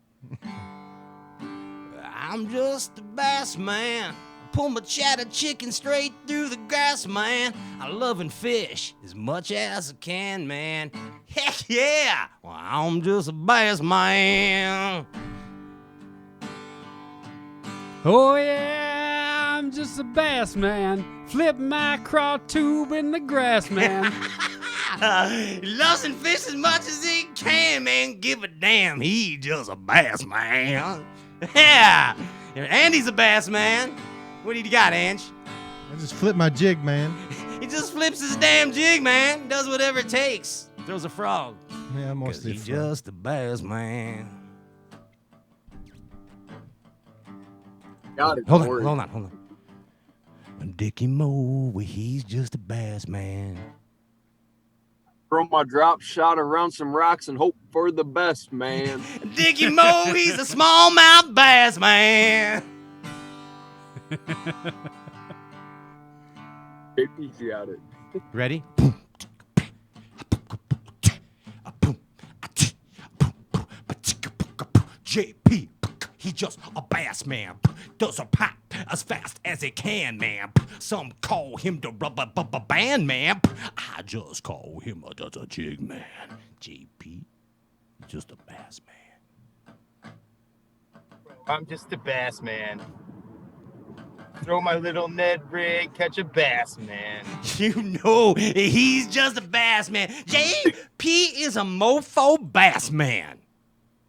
I'm just a bass man. Pull my chatter chicken straight through the grass, man. I love and fish as much as I can, man. Heck yeah! Well, I'm just a bass man. Oh yeah, I'm just a bass man. Flip my craw tube in the grass, man. He loves and fish as much as he can, man. Give a damn, he just a bass man. Yeah! Andy's a bass man. What do you got, Ange? I just flipped my jig, man. He just flips his damn jig, man. Does whatever it takes. Throws a frog. Yeah, I'm 'Cause mostly he's frog. just a bass man. Got it. Hold don't worry. on. Dickie Moe, he's just a bass man. Throw my drop shot around some rocks and hope for the best, man. Dickie Moe, he's a smallmouth bass man. Easy at it. Ready? JP, he just a bass man. Does a pop as fast as he can, man. Some call him the rubber band man. I just call him a jig man. JP, just a bass man. I'm just a bass man. Throw my little Ned rig, catch a bass man. You know he's just a bass man. JP is a mofo bass man.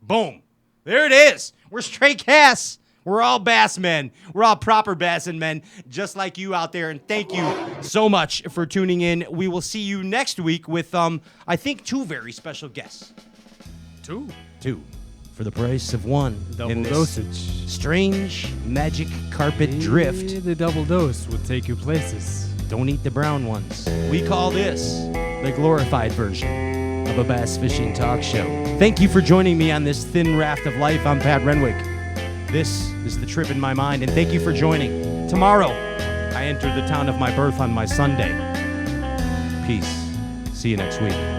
Boom. There it is. We're straight casts. We're all bass men. We're all proper bassin' men, just like you out there. And thank you so much for tuning in. We will see you next week with, I think, 2 very special guests. 2. For the price of 1. Double in this dosage. Strange magic carpet drift. The double dose will take you places. Don't eat the brown ones. We call this the glorified version of a bass fishing talk show. Thank you for joining me on this thin raft of life. I'm Pat Renwick. This is the trip in my mind, and thank you for joining. Tomorrow, I enter the town of my birth on my Sunday. Peace. See you next week.